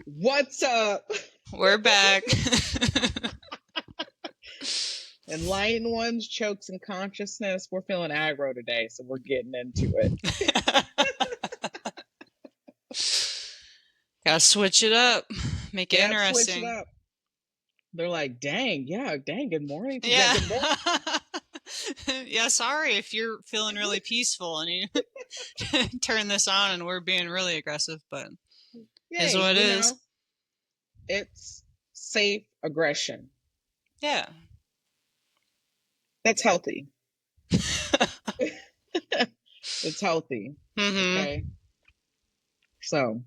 What's up? We're back. Enlightened ones, chokes and consciousness. We're feeling aggro today, so we're getting into it. Gotta switch it up. Make it Switch it interesting. up. They're like, dang, good morning. Yeah. Good morning. Yeah, sorry if you're feeling really peaceful and you turn this on and we're being really aggressive, but is what it is. It's safe aggression. Yeah. That's healthy. It's healthy. Mm-hmm. Okay. So,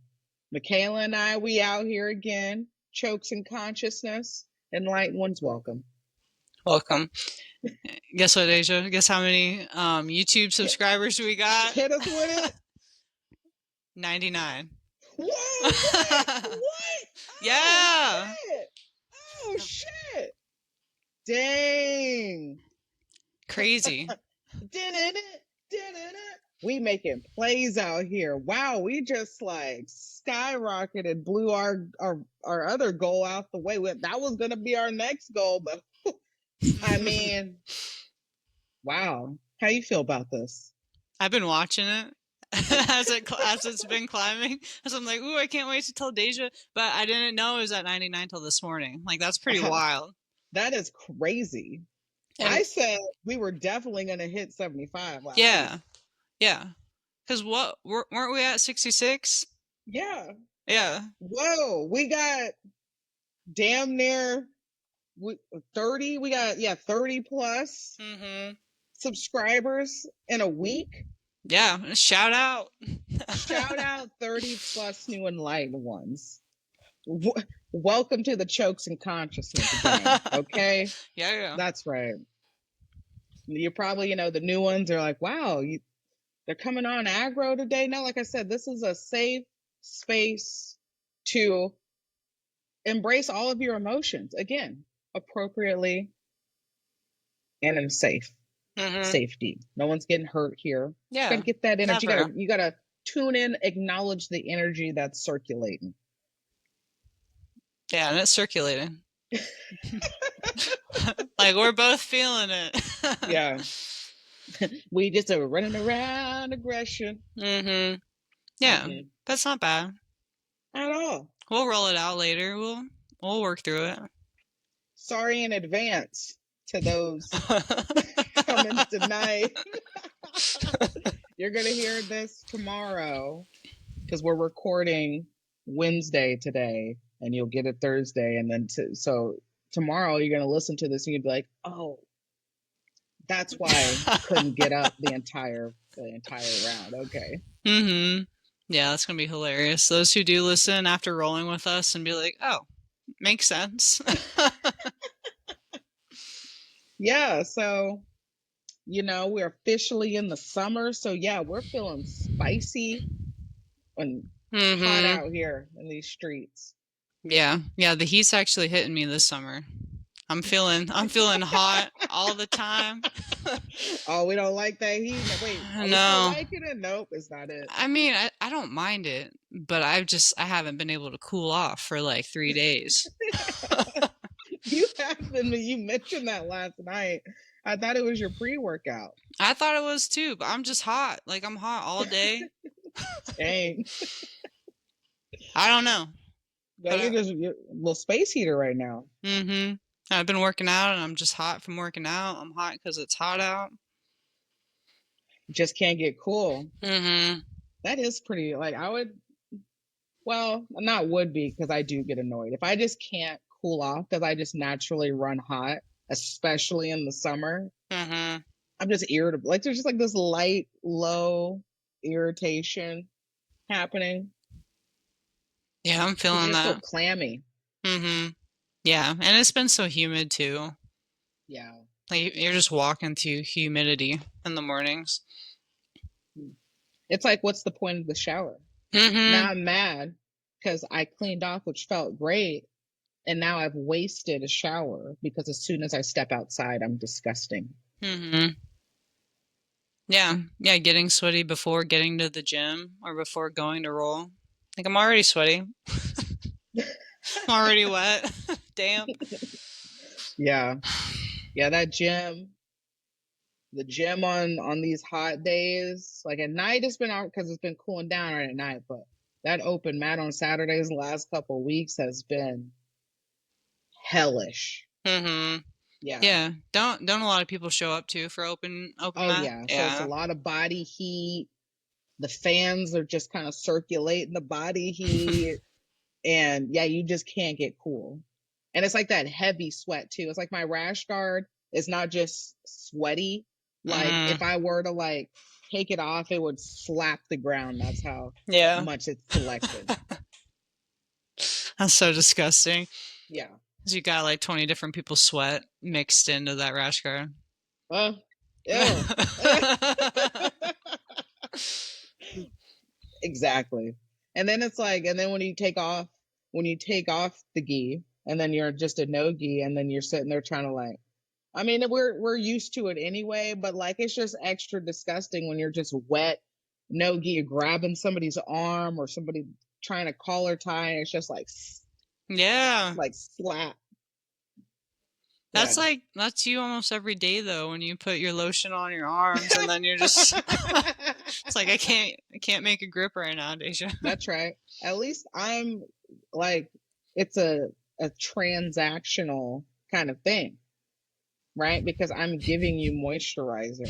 Michaela and I, we out here again. Chokes and consciousness. Enlightened ones, welcome. Welcome. Guess what, Asia? Guess how many YouTube subscribers we got? Hit us with it. 99. Whoa! What? Yeah. Oh shit! Dang! Crazy. We making plays out here. Wow, we just like skyrocketed, blew our other goal out the way. That was gonna be our next goal, but I mean, wow. How you feel about this? I've been watching it as it's been climbing. So I'm like, ooh, I can't wait to tell Deja. But I didn't know it was at 99 till this morning. Like, that's pretty wild. That is crazy. And I said we were definitely going to hit 75 last week. Yeah. Because weren't we at 66? Yeah. Yeah. Whoa, we got damn near 30. We got 30 plus subscribers in a week. Yeah, shout out. Shout out 30 plus new enlightened ones. Welcome to the Chokes and Consciousness again, okay? Yeah. That's right. You're probably, the new ones are like, wow, they're coming on aggro today. No, like I said, this is a safe space to embrace all of your emotions, again, appropriately and in safety. No one's getting hurt here. Yeah. You gotta get that energy. You gotta tune in, acknowledge the energy that's circulating. Yeah, and it's circulating. Like, we're both feeling it. Yeah. We just are running around aggression. Yeah, that's not bad. At all. We'll roll it out later. We'll work through it. Sorry in advance to those coming tonight. You're going to hear this tomorrow because we're recording Wednesday today and you'll get it Thursday. And then so tomorrow you're going to listen to this and you'll be like, oh, that's why I couldn't get up the entire round. Okay. Yeah, that's going to be hilarious. Those who do listen after rolling with us and be like, oh, makes sense. Yeah, so, we're officially in the summer. So, yeah, we're feeling spicy and hot out here in these streets. Yeah, the heat's actually hitting me this summer. I'm feeling hot all the time. Oh, we don't like that heat? Wait, no. Liking it? Nope, it's not it. I mean, I don't mind it, but I haven't been able to cool off for like 3 days. You mentioned that last night. I thought it was your pre-workout. I thought it was too, but I'm just hot. Like, I'm hot all day. Dang. I don't know. You're just a little space heater right now. I've been working out and I'm just hot from working out. I'm hot because it's hot out. Just can't get cool. That is pretty, like, because I do get annoyed. If I just can't cool off, because I just naturally run hot, especially in the summer, I'm just irritable. Like, there's just like this light, low irritation happening. Yeah, I'm feeling that. So clammy. Yeah, and it's been so humid too. Yeah. Like, you're just walking through humidity in the mornings. It's like, what's the point of the shower? Now I'm mad because I cleaned off, which felt great. And now I've wasted a shower because as soon as I step outside, I'm disgusting. Yeah, getting sweaty before getting to the gym or before going to roll. Like, I'm already sweaty. I'm already wet. Damn. Yeah. Yeah, that gym. The gym on these hot days, like at night, it's been out because it's been cooling down right at night. But that open mat on Saturdays the last couple of weeks has been hellish. Mm-hmm. Yeah. Yeah. Don't a lot of people show up too for open Oh mat? yeah. So it's a Yeah. lot of body heat. The fans are just kind of circulating the body heat, and yeah, you just can't get cool. And it's like that heavy sweat too. It's like my rash guard is not just sweaty. Like if I were to like take it off, it would slap the ground. That's how Yeah. much it's collected. That's so disgusting. Yeah. 'Cause you got like 20 different people's sweat mixed into that rash guard. Ew. Exactly. And then it's like, and then when you take off the gi, and then you're just a no gi, and then you're sitting there trying to like, I mean, we're used to it anyway, but like it's just extra disgusting when you're just wet, no gi, grabbing somebody's arm or somebody trying to collar tie, and it's just like, Yeah. like slap. That's Yeah. like, that's you almost every day though, when you put your lotion on your arms and then you're just, it's like, I can't make a grip right now, Deja. That's right. At least I'm like, it's a transactional kind of thing, right? Because I'm giving you moisturizer.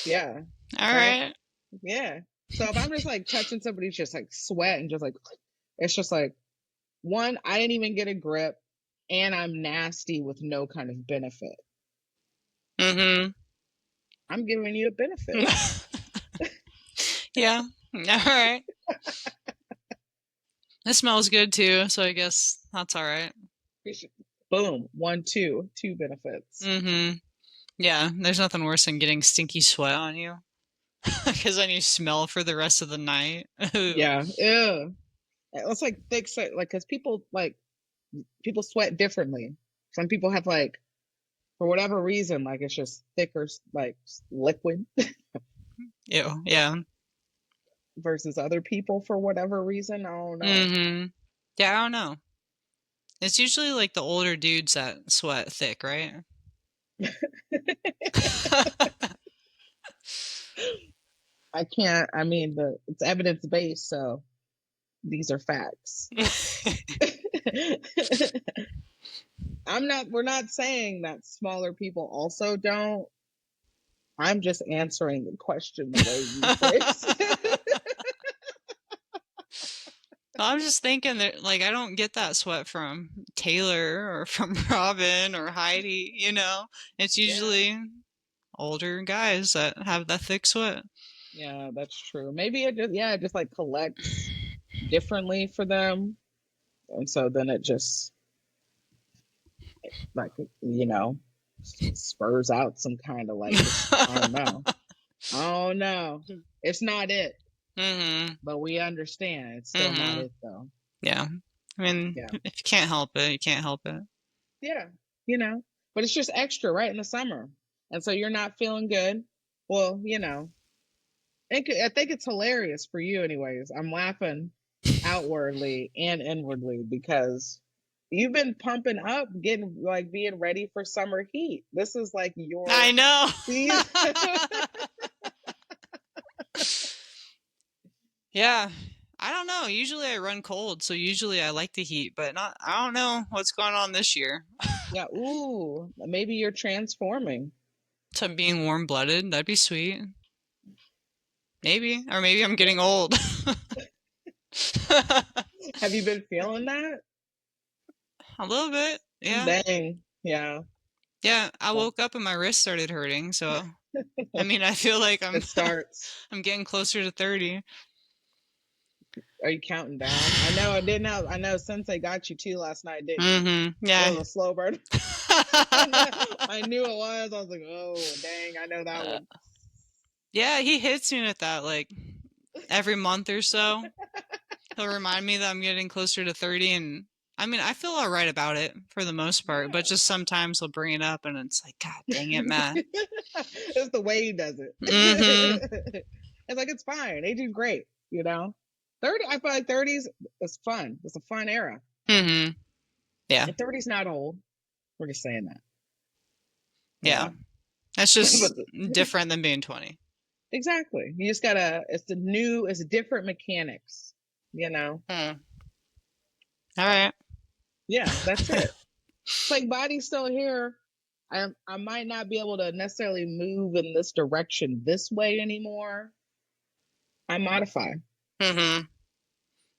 Yeah. All Right. right. Yeah. So if I'm just like touching somebody's just like sweat and just like, it's just like, one, I didn't even get a grip, and I'm nasty with no kind of benefit. Mm-hmm. I'm giving you a benefit. Yeah. All right. It smells good too, so I guess that's all right. Boom. 1, 2 benefits. Mm-hmm. Yeah, there's nothing worse than getting stinky sweat on you. Because then you smell for the rest of the night. Yeah. Ew. It's like thick sweat, like, because people sweat differently. Some people have like, for whatever reason, like it's just thicker, like liquid Ew, yeah. versus other people for whatever reason. I don't know. Mm-hmm. Yeah, I don't know. It's usually like the older dudes that sweat thick, right? I can't. I mean, it's evidence based, so these are facts. We're not saying that smaller people also don't. I'm just answering the question the way you phrased it. I'm just thinking that, like, I don't get that sweat from Taylor or from Robin or Heidi, you know? It's usually older guys that have that thick sweat. Yeah, that's true. Maybe it just like collects differently for them. And so then it just like, spurs out some kind of like, I don't know. I don't know. It's not it. Mm-hmm. But we understand it's still not it though. Yeah. I mean, if you can't help it, you can't help it. Yeah. But it's just extra right in the summer. And so you're not feeling good. Well, I think it's hilarious for you anyways. I'm laughing outwardly and inwardly because you've been pumping up, being ready for summer heat. This is like your I know. season. Yeah. I don't know. Usually I run cold, so usually I like the heat, but I don't know what's going on this year. Yeah, ooh, maybe you're transforming. To being warm-blooded, that'd be sweet. Maybe. Or maybe I'm getting old. Have you been feeling that? A little bit. Yeah. Dang. Yeah. Yeah, I woke up and my wrist started hurting, so I mean, I feel like It starts. I'm getting closer to 30. Are you counting down? I know Sensei got you too last night, didn't you? Mm-hmm. Yeah. It was a slow burn. I knew it was. I was like, oh, dang, I know that one. Yeah, he hits me with that like every month or so. He'll remind me that I'm getting closer to 30, and I mean, I feel all right about it for the most part, but just sometimes he'll bring it up and it's like, God dang it, Matt. It's the way he does it. Mm-hmm. It's like, it's fine. Aging's great. you know. 30, I feel like 30s is fun. It's a fun era. Mm-hmm. Yeah. And 30's not old. We're just saying that. Yeah. Yeah. That's just different than being 20. Exactly. You just gotta, it's different mechanics, you know? All right. Yeah, that's it. It's like body's still here. I might not be able to necessarily move in this direction this way anymore. I modify. Mm-hmm.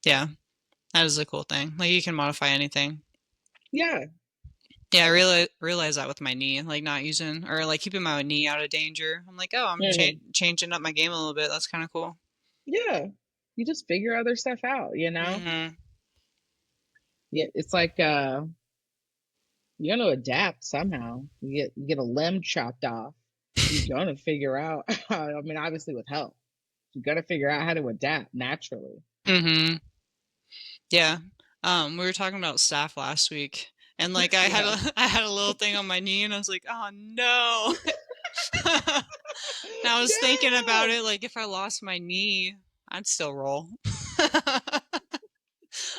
Yeah. That is a cool thing. Like, you can modify anything. Yeah. Yeah, I realize that with my knee, like not using or like keeping my knee out of danger. I'm like, oh, I'm changing up my game a little bit. That's kind of cool. Yeah. You just figure other stuff out, you know? Mm-hmm. Yeah, it's like you're gonna adapt somehow. You get a limb chopped off. You're gonna figure out. I mean, obviously with help, you gotta figure out how to adapt naturally. Mm-hmm. Yeah. We were talking about staff last week, and like I had a little thing on my knee, and I was like, oh no. And I was thinking about it, like if I lost my knee, I'd still roll.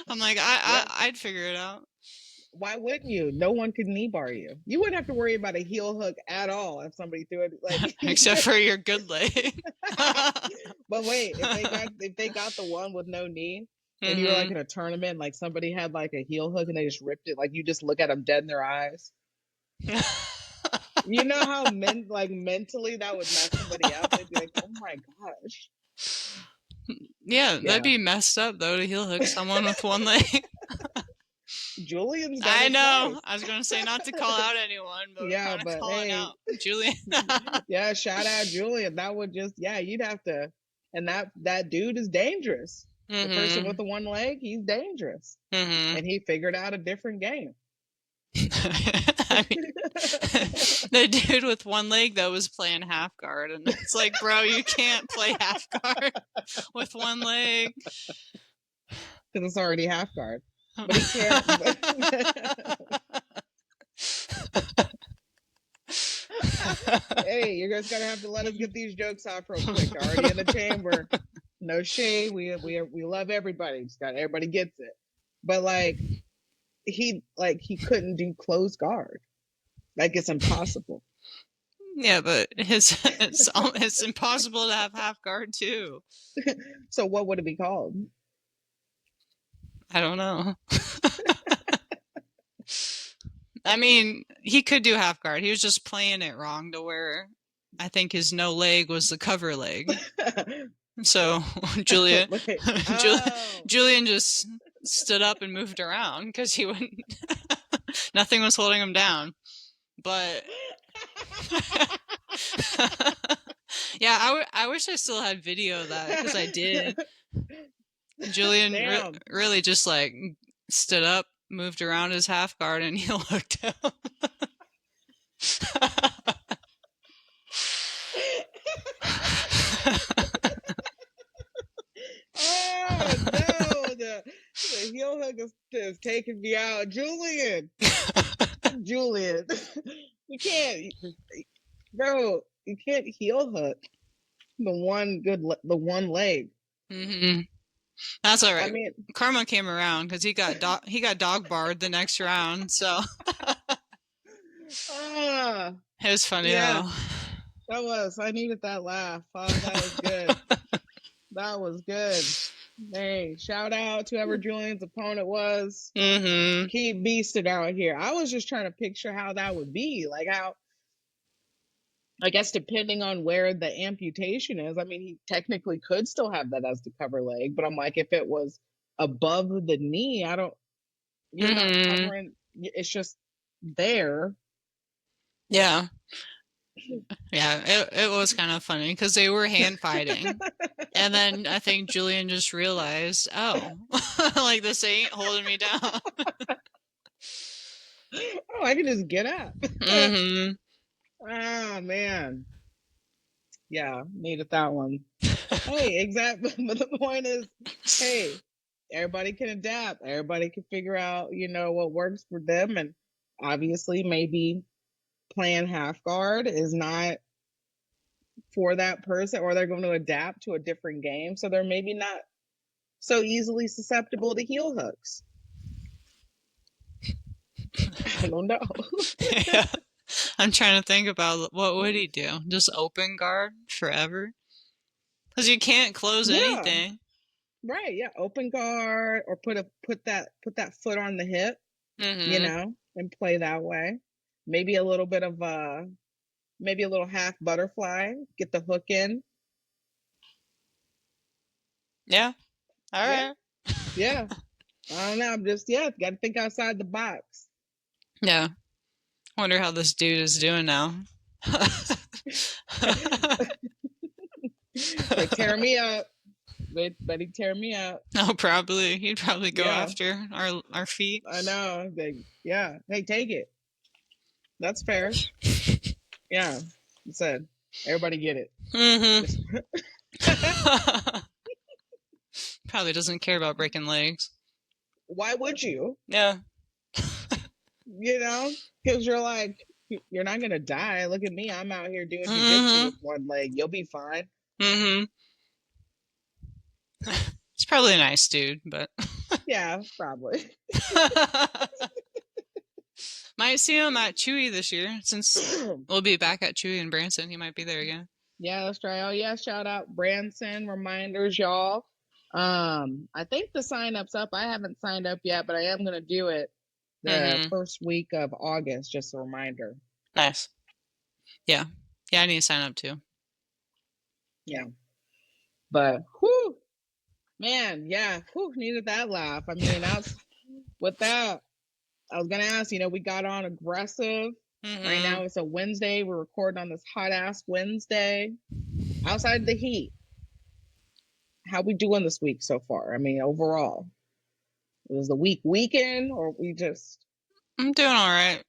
I'm like, I'd figure it out. Why wouldn't you? No one could knee bar you. You wouldn't have to worry about a heel hook at all if somebody threw it like except for your good leg. But wait, if they got the one with no knee and you were like in a tournament, like somebody had like a heel hook and they just ripped it, like you just look at them dead in their eyes. You know how mentally that would mess somebody up? They'd be like, oh my gosh. Yeah, that'd be messed up though to heel hook someone with one leg. Julian's done I know. Twice. I was gonna say not to call out anyone, but yeah, but calling out Julian. Yeah, shout out Julian. That would just you'd have to. And that dude is dangerous. The person with the one leg, he's dangerous. And he figured out a different game. I mean, the dude with one leg though was playing half guard, and it's like, bro, you can't play half guard with one leg because it's already half guard. But he can't. Hey, you're just gonna have to let us get these jokes off real quick. They're already in the chamber. No shade. We love everybody. Just got everybody gets it. But like he couldn't do closed guard. Like it's impossible. Yeah, but it's impossible to have half guard too. So what would it be called? I don't know. I mean, he could do half guard. He was just playing it wrong to where I think his no leg was the cover leg. So Julian just stood up and moved around because he wouldn't. Nothing was holding him down. But yeah, I wish I still had video of that because I did. Julian really just like stood up, moved around his half guard, and he looked him. Oh no, the heel hook is taking me out. Julian, you can't, bro. You can't heel hook the one leg. That's all right. I mean, karma came around because he got dog barred the next round. So it was funny though. That was. I needed that laugh. Oh, that was good. That was good. Hey, shout out to whoever Julian's opponent was. Keep beasting out here. I was just trying to picture how that would be. Like how, I guess depending on where the amputation is, I mean, he technically could still have that as the cover leg, but I'm like, if it was above the knee, you're not covering, it's just there. Yeah. Yeah, it was kind of funny because they were hand fighting. And then I think Julian just realized, oh, like this ain't holding me down. Oh, I can just get up. Oh, man. Yeah, needed that one. Hey, exactly. But the point is, hey, everybody can adapt. Everybody can figure out, what works for them. And obviously, maybe playing half guard is not for that person, or they're going to adapt to a different game. So they're maybe not so easily susceptible to heel hooks. I don't know. Yeah. I'm trying to think about what would he do? Just open guard forever? Because you can't close Yeah. anything. Right, yeah. Open guard, or put that foot on the hip, you Mm-hmm. know, and play that way. Maybe a little bit of maybe a little half butterfly, get the hook in. Yeah. All Yeah, right. yeah. I don't know. I'm just got to think outside the box. Yeah. Wonder how this dude is doing now. They tear me up. But he tear me up. Oh, probably. He'd probably go Yeah, after our feet. I know. Yeah. Hey, take it. That's fair. Yeah. You said everybody get it. Mm-hmm. Probably doesn't care about breaking legs. Why would you? Yeah. You know, because you're like, you're not gonna die. Look at me. I'm out here doing jiu-jitsu Mm-hmm. with one leg. You'll be fine. Mm-hmm. He's probably a nice dude, but Yeah, probably. might see him at Chewy this year since we'll be back at Chewy in Branson. He might be there again. Yeah, let's try. Oh yeah, shout out Branson. Reminders, y'all. I think the sign up's up. I haven't signed up yet, but I am gonna do it the first week of August. Just a reminder. Nice. Yeah. Yeah, I need to sign up too. Yeah. But whew, man, yeah, whew, needed that laugh. I mean, with that, I was gonna ask, we got on aggressive. Right now it's a Wednesday. We're recording on this hot ass Wednesday. Outside the heat. How we doing this week so far? I mean, overall. Was the week weekend, or we just I'm doing all right.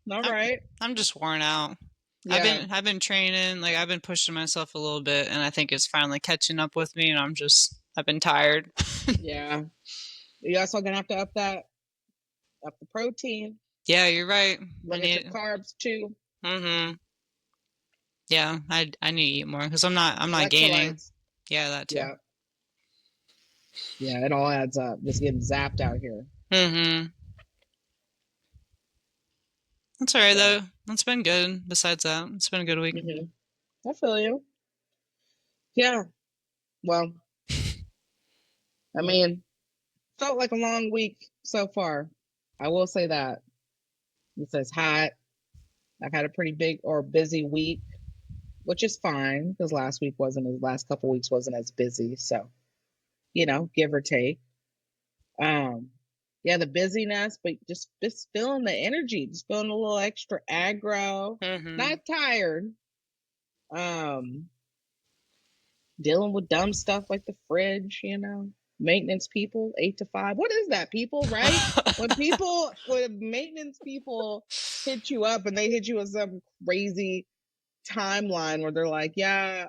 all right? I'm just worn out. Yeah. I've been training, like I've been pushing myself a little bit, and I think it's finally catching up with me, and I've been tired. Yeah. You also gonna have to up the protein. Yeah, you're right. Look at your carbs too. Mm-hmm. Yeah, I need to eat more because I'm not gaining. Yeah, that too. Yeah. Yeah, it all adds up. Just getting zapped out here. Mm-hmm. That's all right though. It's been good. Besides that, it's been a good week. I feel you. Yeah. Well, I mean, felt like a long week so far. I will say that. It's hot. I've had a pretty big or busy week, which is fine because last couple weeks wasn't as busy. So, give or take. Yeah, the busyness, but just feeling the energy, just feeling a little extra aggro, not tired. Dealing with dumb stuff like the fridge, maintenance people, 8 to 5. What is that, people, right? when maintenance people hit you up and they hit you with some crazy timeline where they're like, yeah,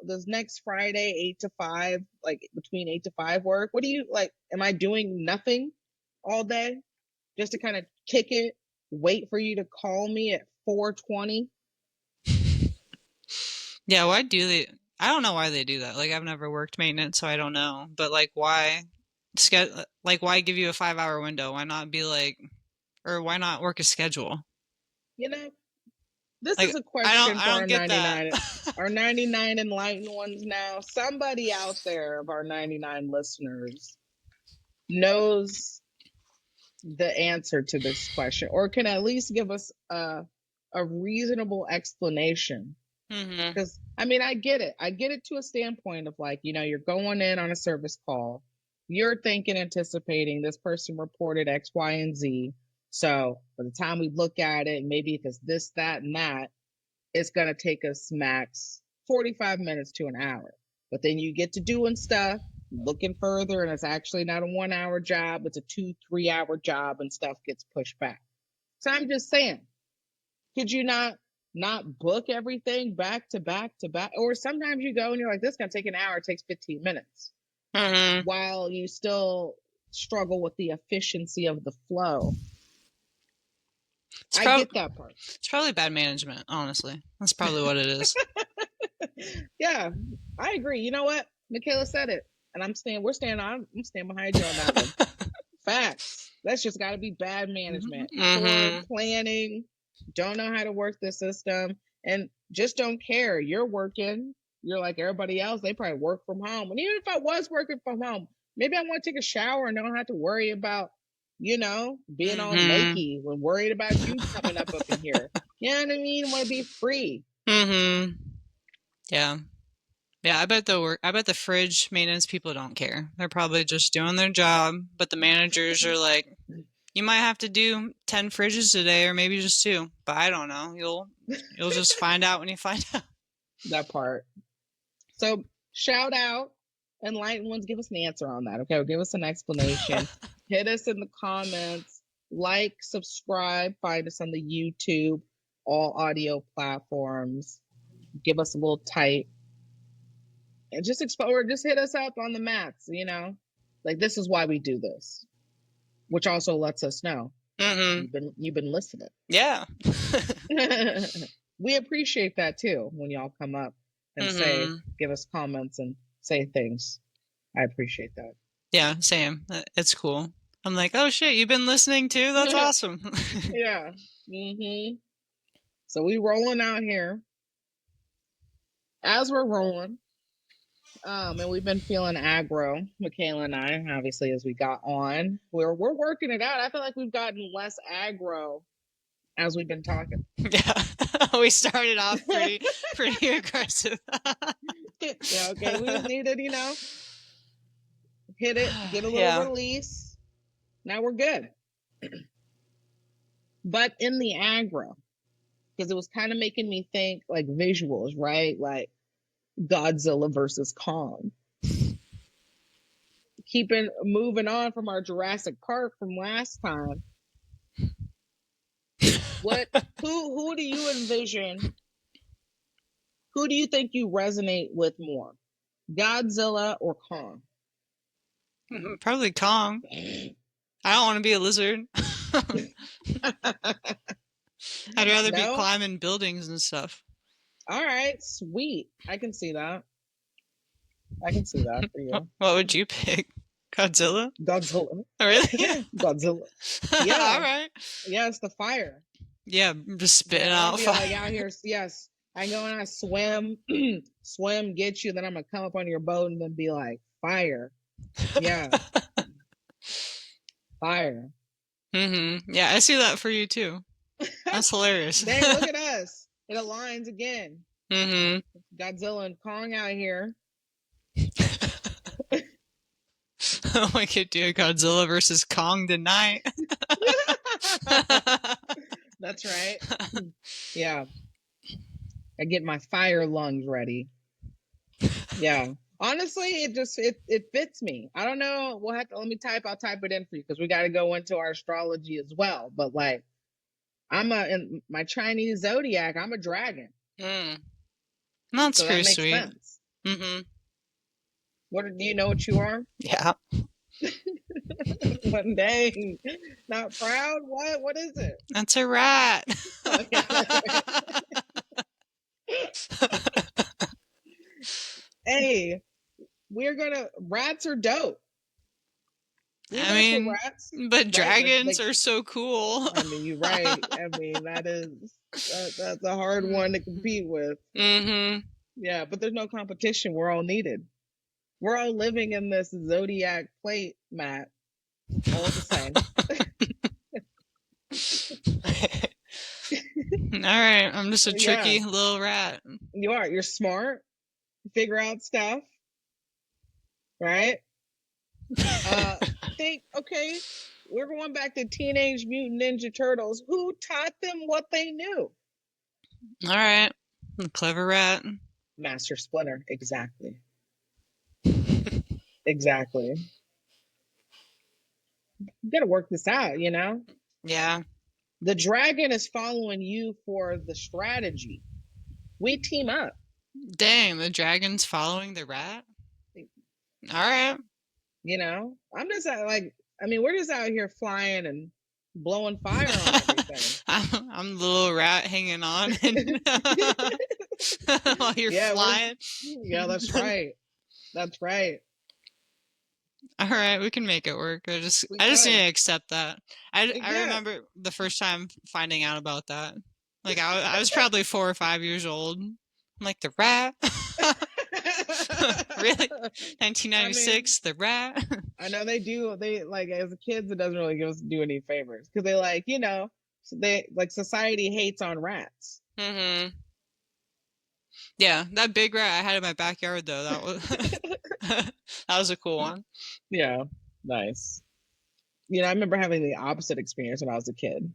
this next Friday, 8 to 5, like between 8 to 5 work. What do you like? Am I doing nothing all day just to kind of kick it, wait for you to call me at 4:20? Yeah, why do they? I don't know why they do that. Like I've never worked maintenance, so I don't know. But like why why give you a 5-hour window? Why not be like, or why not work a schedule? This like, is a question for our 99 that. our 99 enlightened ones now. Somebody out there of our 99 listeners knows the answer to this question, or can at least give us a reasonable explanation. Because I mean, I get it to a standpoint of like, you're going in on a service call, you're anticipating this person reported X, Y, and Z. So by the time we look at it, maybe if it's this, that, and that, it's going to take us max 45 minutes to an hour. But then you get to doing stuff, looking further, and it's actually not a 1-hour job. It's a 2-3 hour job, and stuff gets pushed back. So I'm just saying, could you not book everything back to back to back? Or sometimes you go and you're like, this is going to take an hour. It takes 15 minutes. While you still struggle with the efficiency of the flow. I get that part. It's probably bad management, honestly. That's probably what it is. Yeah, I agree. You know what? Michaela said it, and I'm staying behind you on that one. Facts. That's just got to be bad management, poor planning, don't know how to work the system, and just don't care. You're working. You're like everybody else. They probably work from home. And even if I was working from home, maybe I want to take a shower and don't have to worry about, being all naked when worried about you coming up in here. You know what I mean? Want to be free. Yeah. Yeah, I bet the fridge maintenance people don't care. They're probably just doing their job, but the managers are like, you might have to do 10 fridges today or maybe just 2, but I don't know. You'll just find out when you find out. That part. So, shout out, enlightened ones, give us an answer on that, okay? Or give us an explanation. Hit us in the comments, like, subscribe, find us on the YouTube, all audio platforms. Give us a little type. And just hit us up on the mats, like this is why we do this, which also lets us know you've been listening. Yeah. We appreciate that too when y'all come up and give us comments and say things. I appreciate that. Yeah, same. It's cool. I'm like, oh shit, you've been listening too? That's awesome. Yeah. So we rolling out here. As we're rolling, and we've been feeling aggro, Michaela and I, obviously, as we got on. We're working it out. I feel like we've gotten less aggro as we've been talking. Yeah. We started off pretty aggressive. Yeah, okay. We just needed, hit it, get a little release. Now we're good. But in the aggro, because it was kind of making me think like visuals, right? Like Godzilla versus Kong. Moving on from our Jurassic Park from last time. Who do you envision? Who do you think you resonate with more? Godzilla or Kong? Probably Kong. I don't want to be a lizard. I'd rather be climbing buildings and stuff. All right, sweet. I can see that. For you. What would you pick? Godzilla? Godzilla. Oh, really? Godzilla. Yeah. All right. Yeah, it's the fire. Yeah, just spitting out fire. Like out here, yes. I go and I swim, get you, then I'm gonna come up on your boat and then be like, fire. Yeah. Fire. Yeah, I see that for you too. That's hilarious. Dang, look at us. It aligns again. Godzilla and Kong out here. We could do Godzilla versus Kong tonight. That's right. Yeah. I get my fire lungs ready. Yeah. Honestly, it fits me. I don't know. I'll type it in for you because we got to go into our astrology as well. But like, in my Chinese zodiac, I'm a dragon. That's so pretty sweet. Sense. Do you know what you are? Yeah. One day, not proud. What is it? That's a rat. Hey, rats are dope. I mean, but dragons are so cool. I mean, you're right. I mean, that's a hard one to compete with. Yeah, but there's no competition. We're all needed. We're all living in this zodiac plate, Matt. All the same. All right, I'm just a tricky little rat. You are. You're smart. You figure out stuff, right? Okay, we're going back to Teenage Mutant Ninja Turtles. Who taught them what they knew? All right, clever rat. Master Splinter, exactly. Exactly. You gotta work this out, Yeah. The dragon is following you for the strategy. We team up. Dang, the dragon's following the rat? All right. I'm just we're just out here flying and blowing fire on everything. I'm the little rat hanging on. while you're flying. Yeah, that's right. That's right. All right, we can make it work. I just need to accept that. I remember the first time finding out about that. Like I was probably 4 or 5 years old. I'm like, the rat? Really? 1996, the rat? I know they do. They like, as kids, it doesn't really do any favors because they like, they like, society hates on rats. Mm-hmm. Yeah, that big rat I had in my backyard though, that was that was a cool one. Yeah, nice. I remember having the opposite experience when I was a kid.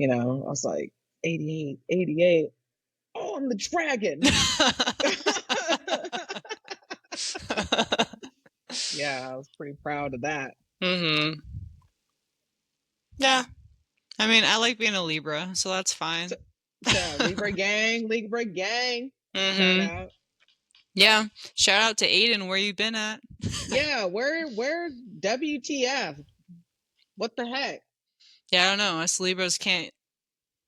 I was like, 88, 88. Oh, I'm the dragon. Yeah, I was pretty proud of that. Mm-hmm. Yeah. I mean, I like being a Libra, so that's fine. So Libra gang, Libra gang. Mm-hmm. Shout out. Yeah. Shout out to Aiden, where you been at? Yeah, where WTF? What the heck? Yeah, I don't know. Us Libras can't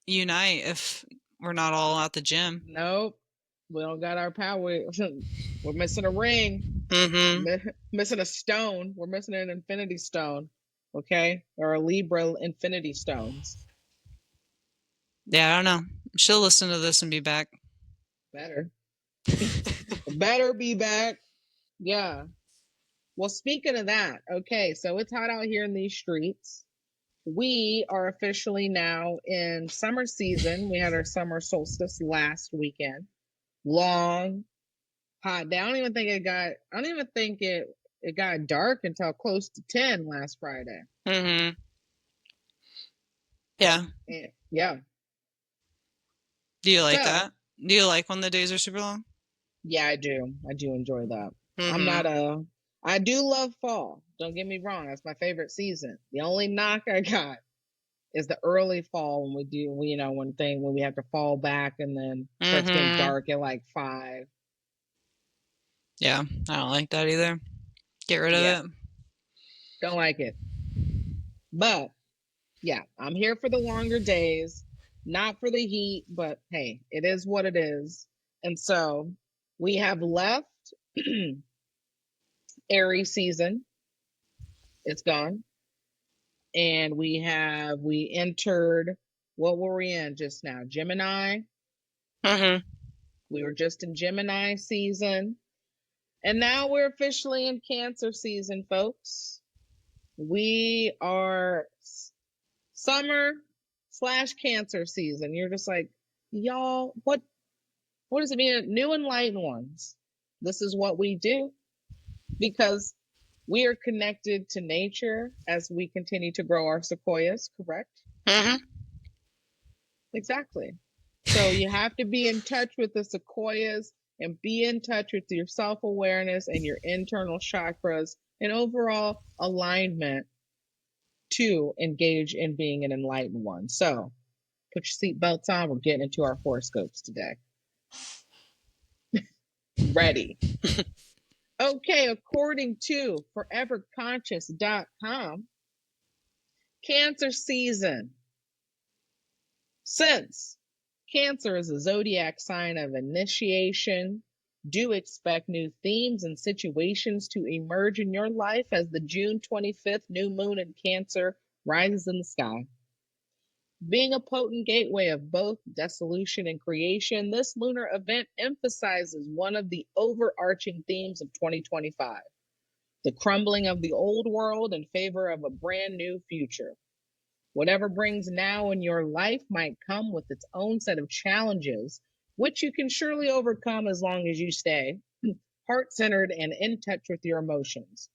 unite if we're not all at the gym. Nope. We don't got our power. We're missing a ring. Mm-hmm. Missing a stone. We're missing an infinity stone. Okay? Or a Libra infinity stones. Yeah, I don't know. She'll listen to this and be back. Better. Better be back. Yeah. Well, speaking of that, okay, so it's hot out here in these streets. We are officially now in summer season. We had our summer solstice last weekend. Long, hot day. I don't even think it got dark until close to 10 last Friday. Mm-hmm. Yeah. Yeah. Do you like that? Do you like when the days are super long? Yeah, I do. I do enjoy that. Mm-hmm. I do love fall. Don't get me wrong. That's my favorite season. The only knock I got is the early fall when when we have to fall back and then starts getting dark at like 5. Yeah, I don't like that either. Get rid of it. Don't like it. But yeah, I'm here for the longer days, not for the heat, but hey, it is what it is. And so we have left Aries season. It's gone. And we entered, what were we in just now? Gemini. Mm-hmm. We were just in Gemini season. And now we're officially in Cancer season, folks. We are summer/Cancer season. You're just like, y'all, what does it mean? New enlightened ones. This is what we do because we are connected to nature as we continue to grow our sequoias, correct? Mm-hmm. Exactly. So you have to be in touch with the sequoias and be in touch with your self-awareness and your internal chakras and overall alignment to engage in being an enlightened one. So put your seatbelts on. We're getting into our horoscopes today. Ready. Okay, according to foreverconscious.com, Cancer season. Since Cancer is a zodiac sign of initiation, do expect new themes and situations to emerge in your life as the June 25th new moon in Cancer rises in the sky. Being a potent gateway of both dissolution and creation, this lunar event emphasizes one of the overarching themes of 2025, the crumbling of the old world in favor of a brand new future. Whatever brings now in your life might come with its own set of challenges, which you can surely overcome as long as you stay heart-centered and in touch with your emotions.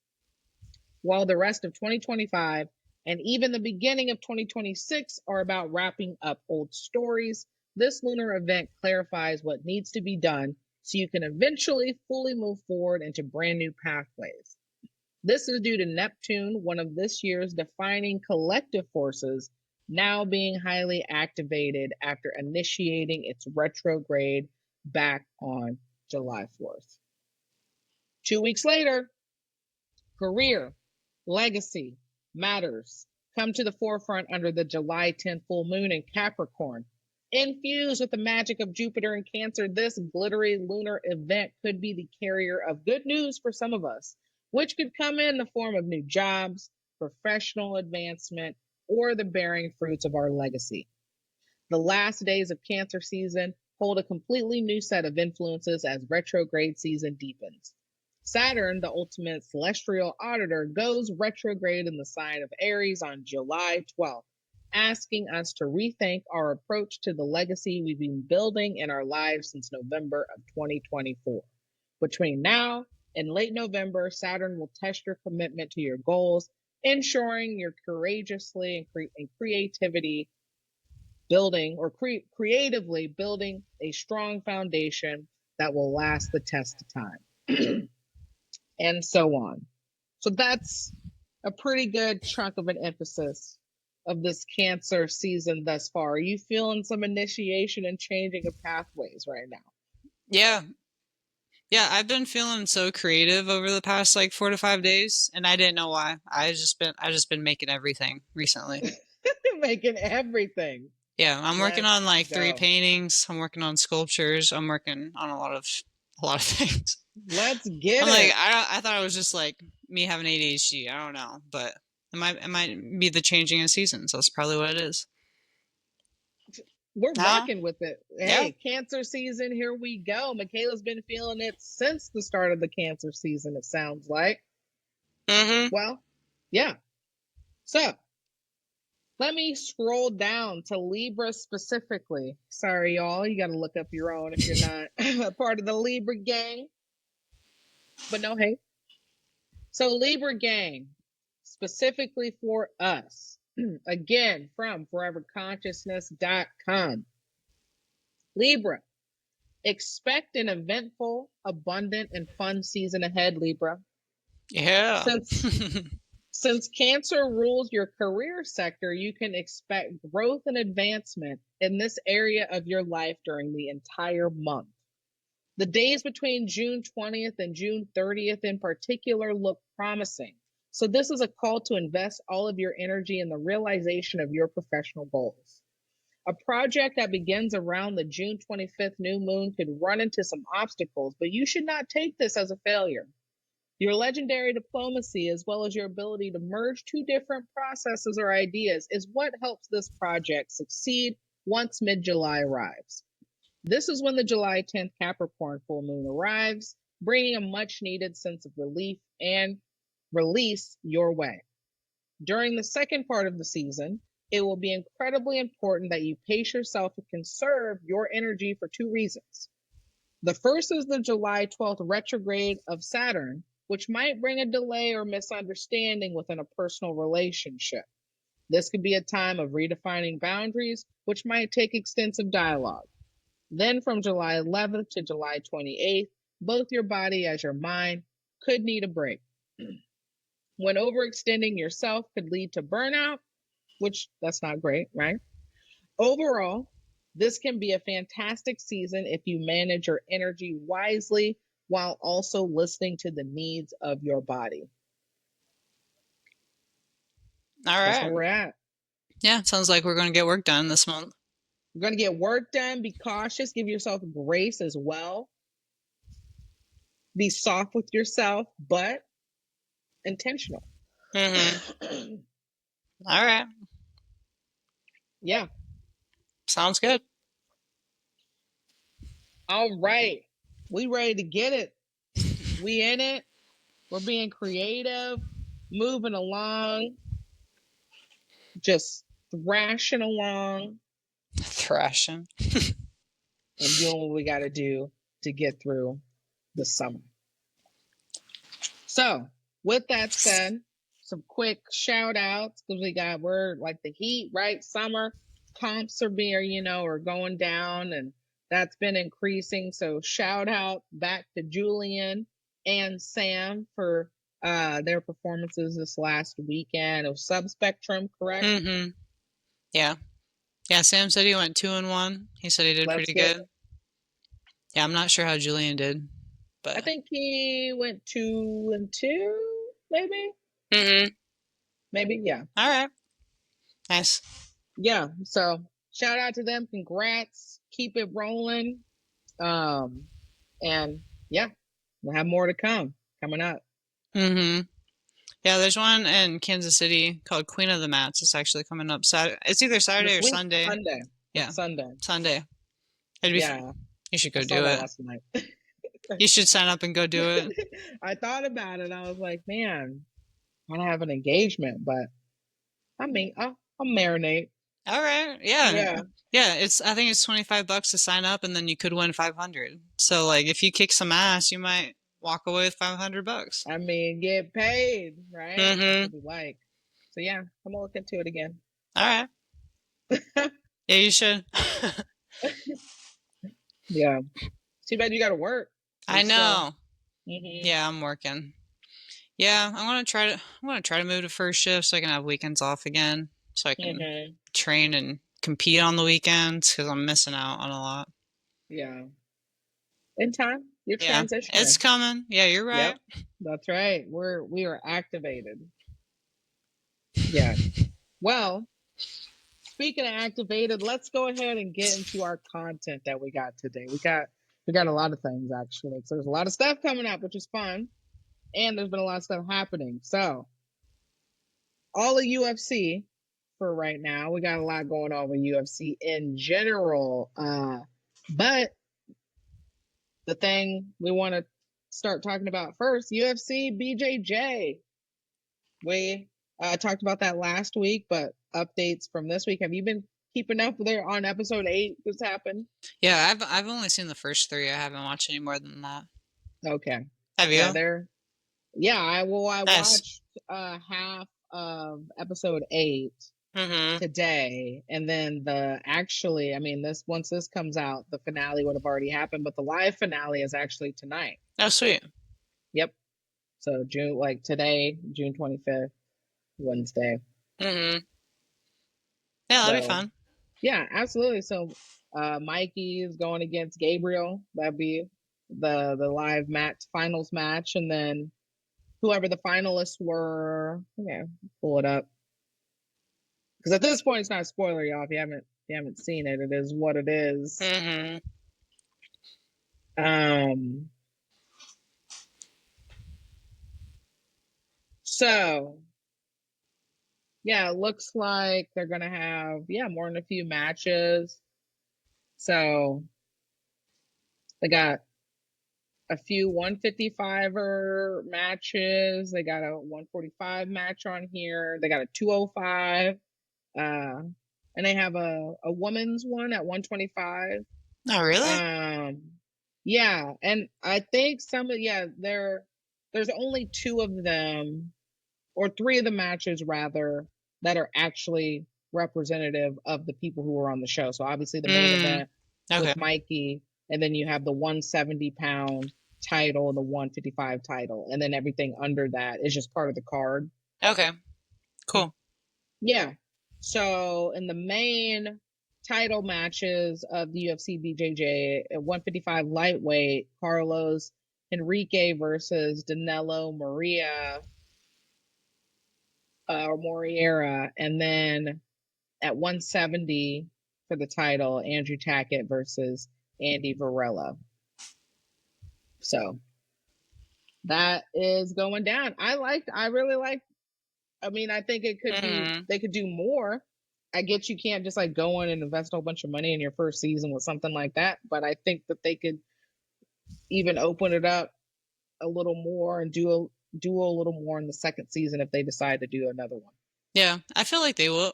While the rest of 2025 and even the beginning of 2026 are about wrapping up old stories, this lunar event clarifies what needs to be done so you can eventually fully move forward into brand new pathways. This is due to Neptune, one of this year's defining collective forces, now being highly activated after initiating its retrograde back on July 4th. 2 weeks later, career, legacy, matters come to the forefront under the July 10th full moon in Capricorn. Infused with the magic of Jupiter and Cancer, this glittery lunar event could be the carrier of good news for some of us, which could come in the form of new jobs, professional advancement, or the bearing fruits of our legacy. The last days of Cancer season hold a completely new set of influences as retrograde season deepens. Saturn, the ultimate celestial auditor, goes retrograde in the sign of Aries on July 12th, asking us to rethink our approach to the legacy we've been building in our lives since November of 2024. Between now and late November, Saturn will test your commitment to your goals, ensuring you're courageously and creativity building or creatively building a strong foundation that will last the test of time. And so on. So that's a pretty good chunk of an emphasis of this Cancer season thus far. Are you feeling some initiation and changing of pathways right now? Yeah. Yeah, I've been feeling so creative over the past like 4 to 5 days, and I didn't know why. I've just been making everything recently. Making everything. Yeah, I'm working on like 3 go. paintings. I'm working on sculptures. I'm working on a lot of things. Let's get I'm it. like I thought it was just like me having ADHD. I don't know, but it might be the changing of seasons. That's probably what it is. We're rocking with it. Hey, Yeah. Cancer season, here we go. Michaela's been feeling it since the start of the Cancer season, it sounds like. Mm-hmm. Well, yeah. So let me scroll down to Libra specifically. Sorry, y'all. You got to look up your own if you're not a part of the Libra gang. But no hate. So, Libra gang, specifically for us, again, from foreverconsciousness.com. Libra, expect an eventful, abundant, and fun season ahead, Libra. Yeah. Since Cancer rules your career sector, you can expect growth and advancement in this area of your life during the entire month. The days between June 20th and June 30th in particular look promising. So this is a call to invest all of your energy in the realization of your professional goals. A project that begins around the June 25th new moon could run into some obstacles, but you should not take this as a failure. Your legendary diplomacy, as well as your ability to merge two different processes or ideas, is what helps this project succeed once mid-July arrives. This is when the July 10th Capricorn full moon arrives, bringing a much-needed sense of relief and release your way. During the second part of the season, it will be incredibly important that you pace yourself and conserve your energy for 2 reasons. The first is the July 12th retrograde of Saturn, which might bring a delay or misunderstanding within a personal relationship. This could be a time of redefining boundaries, which might take extensive dialogue. Then from July 11th to July 28th, both your body as your mind could need a break. When overextending yourself could lead to burnout, which that's not great, right? Overall, this can be a fantastic season if you manage your energy wisely while also listening to the needs of your body. All right. That's where we're at. Yeah, sounds like we're going to get work done this month. You're going to get work done. Be cautious. Give yourself grace as well. Be soft with yourself, but intentional. Mm-hmm. All right. Yeah. Sounds good. All right. We ready to get it. We in it. We're being creative, moving along, just thrashing along. Thrashing. And doing what we got to do to get through the summer. So, with that said, some quick shout outs because we're like the heat, right? Summer comps are being, are going down and that's been increasing. So, shout out back to Julian and Sam for their performances this last weekend. It was Subspectrum, correct? Mm-hmm. Yeah. Yeah, Sam said he went 2-1. He said he did pretty good. Yeah, I'm not sure how Julian did, but I think he went 2-2, maybe. Mm-hmm. Maybe, yeah. All right. Nice. Yeah, so shout out to them. Congrats. Keep it rolling. And yeah, we'll have more to coming up. Mm-hmm. Yeah, there's one in Kansas City called Queen of the Mats. It's actually coming up Saturday. It's either Saturday or Sunday. Sunday. Yeah, it's Sunday. Sunday. Yeah, you should I go saw do that it. last night. You should sign up and go do it. I thought about it. I was like, man, I don't have an engagement, but I mean, I'll marinate. All right. Yeah. Yeah. Yeah, I think it's $25 to sign up, and then you could win 500. So like if you kick some ass, you might walk away with $500. I mean, get paid, right? Mm-hmm. That's what we like. So yeah, I'm gonna look into it again. All right. Yeah, you should. Yeah. Too bad you gotta work. I know. Mm-hmm. Yeah, I'm working. Yeah, I'm gonna try to move to first shift so I can have weekends off again, so I can train and compete on the weekends because I'm missing out on a lot. Yeah. In time, you're transitioning. It's coming. Yeah, you're right. Yep, that's right. We are activated. Yeah. Well, speaking of activated, let's go ahead and get into our content that we got today. We got a lot of things actually. So there's a lot of stuff coming up, which is fun. And there's been a lot of stuff happening. So all of UFC for right now. We got a lot going on with UFC in general. But the thing we want to start talking about first, UFC BJJ. We talked about that last week, but updates from this week. Have you been keeping up there on episode 8? This happened? Yeah, I've only seen the first 3. I haven't watched any more than that. Okay. Have you? Yeah, I watched half of episode 8 today, and then once this comes out, the finale would have already happened, but the live finale is actually tonight. Oh, sweet. Yep. So today, June 25th, Wednesday. Yeah, that'd be fun. Yeah, absolutely. So Mikey is going against Gabriel. That'd be the live finals match, and then whoever the finalists were, pull it up. Because at this point, it's not a spoiler, y'all. If you haven't seen it, it is what it is. So, yeah, it looks like they're gonna have more than a few matches. So they got a few 155er matches. They got a 145 match on here. They got a 205. And they have a women's one at 125. Oh, really? Yeah, and I think there's only 2 of them, or 3 of the matches rather, that are actually representative of the people who were on the show. So obviously the main event with Mikey, and then you have the 170-pound title, the 155 title, and then everything under that is just part of the card. Okay, cool. Yeah. So in the main title matches of the UFC BJJ at 155 lightweight, Carlos Enrique versus Danilo Moreira, and then at 170 for the title, Andrew Tackett versus Andy Varela. So that is going down. I really liked. I think it could be, they could do more. I get you can't just go in and invest a whole bunch of money in your first season with something like that, but I think that they could even open it up a little more and do a little more in the second season if they decide to do another one. Yeah, I feel like they will.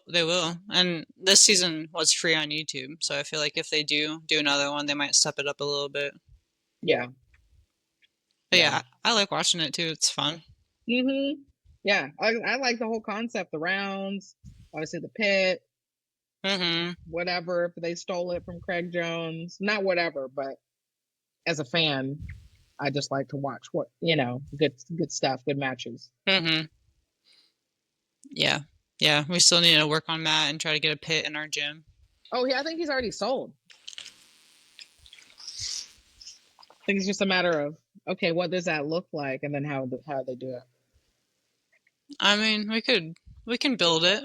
And this season was free on YouTube, so I feel like if they do another one, they might step it up a little bit. Yeah. But yeah, I like watching it too. It's fun. Yeah, I like the whole concept, the rounds, obviously the pit, whatever, if they stole it from Craig Jones, not whatever, but as a fan, I just like to watch good stuff, good matches. Yeah, we still need to work on that and try to get a pit in our gym. Oh yeah, I think he's already sold. I think it's just a matter of, okay, what does that look like, and then how they do it. I mean, we can build it.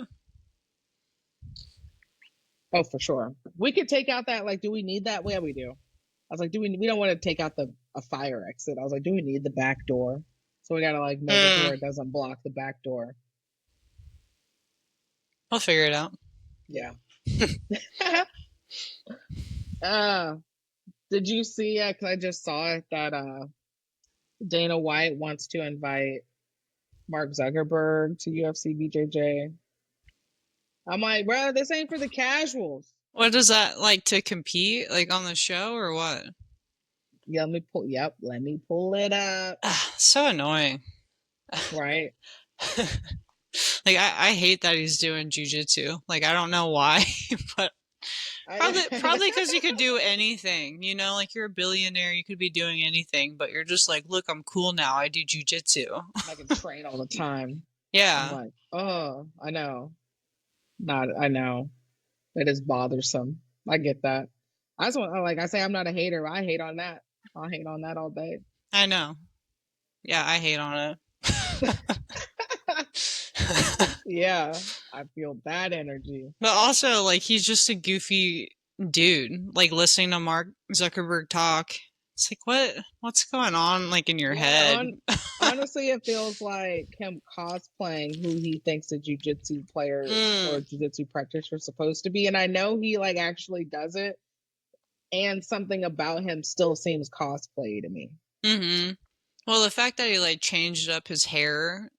Oh, for sure. We could take out that. Like, do we need that? Yeah, we do. I was like, do we don't want to take out a fire exit. I was like, do we need the back door? So we gotta like make it to where Mm, it doesn't block the back door. we'll figure it out. Yeah. uh, did you see? Because I just saw it that Dana White wants to invite Mark Zuckerberg to UFC BJJ. I'm like, bro, this ain't for the casuals. What is that like to compete, like on the show or what? Yeah, let me pull. Yep, let me pull it up. So annoying. Right. Like I hate that he's doing jiu-jitsu. Like I don't know why, but probably because you could do anything, you know, like you're a billionaire, you could be doing anything, but you're just like, look, I'm cool now. I do jiu-jitsu. I can train all the time. I'm Yeah. like, oh, I know. Not, I know. It is bothersome. I get that. I just want, like I say, I'm not a hater. I hate on that. I'll hate on that all day. I know. Yeah, I hate on it. Yeah, I feel that energy. But also, like, he's just a goofy dude. Like, listening to Mark Zuckerberg talk, it's like, what's going on, like, in your Yeah, head? honestly, it feels like him cosplaying who he thinks a jujitsu player or Mm, jujitsu practitioner is supposed to be. And I know he like actually does it, and something about him still seems cosplay to me. mm-hmm. Well, the fact that he, like, changed up his hair,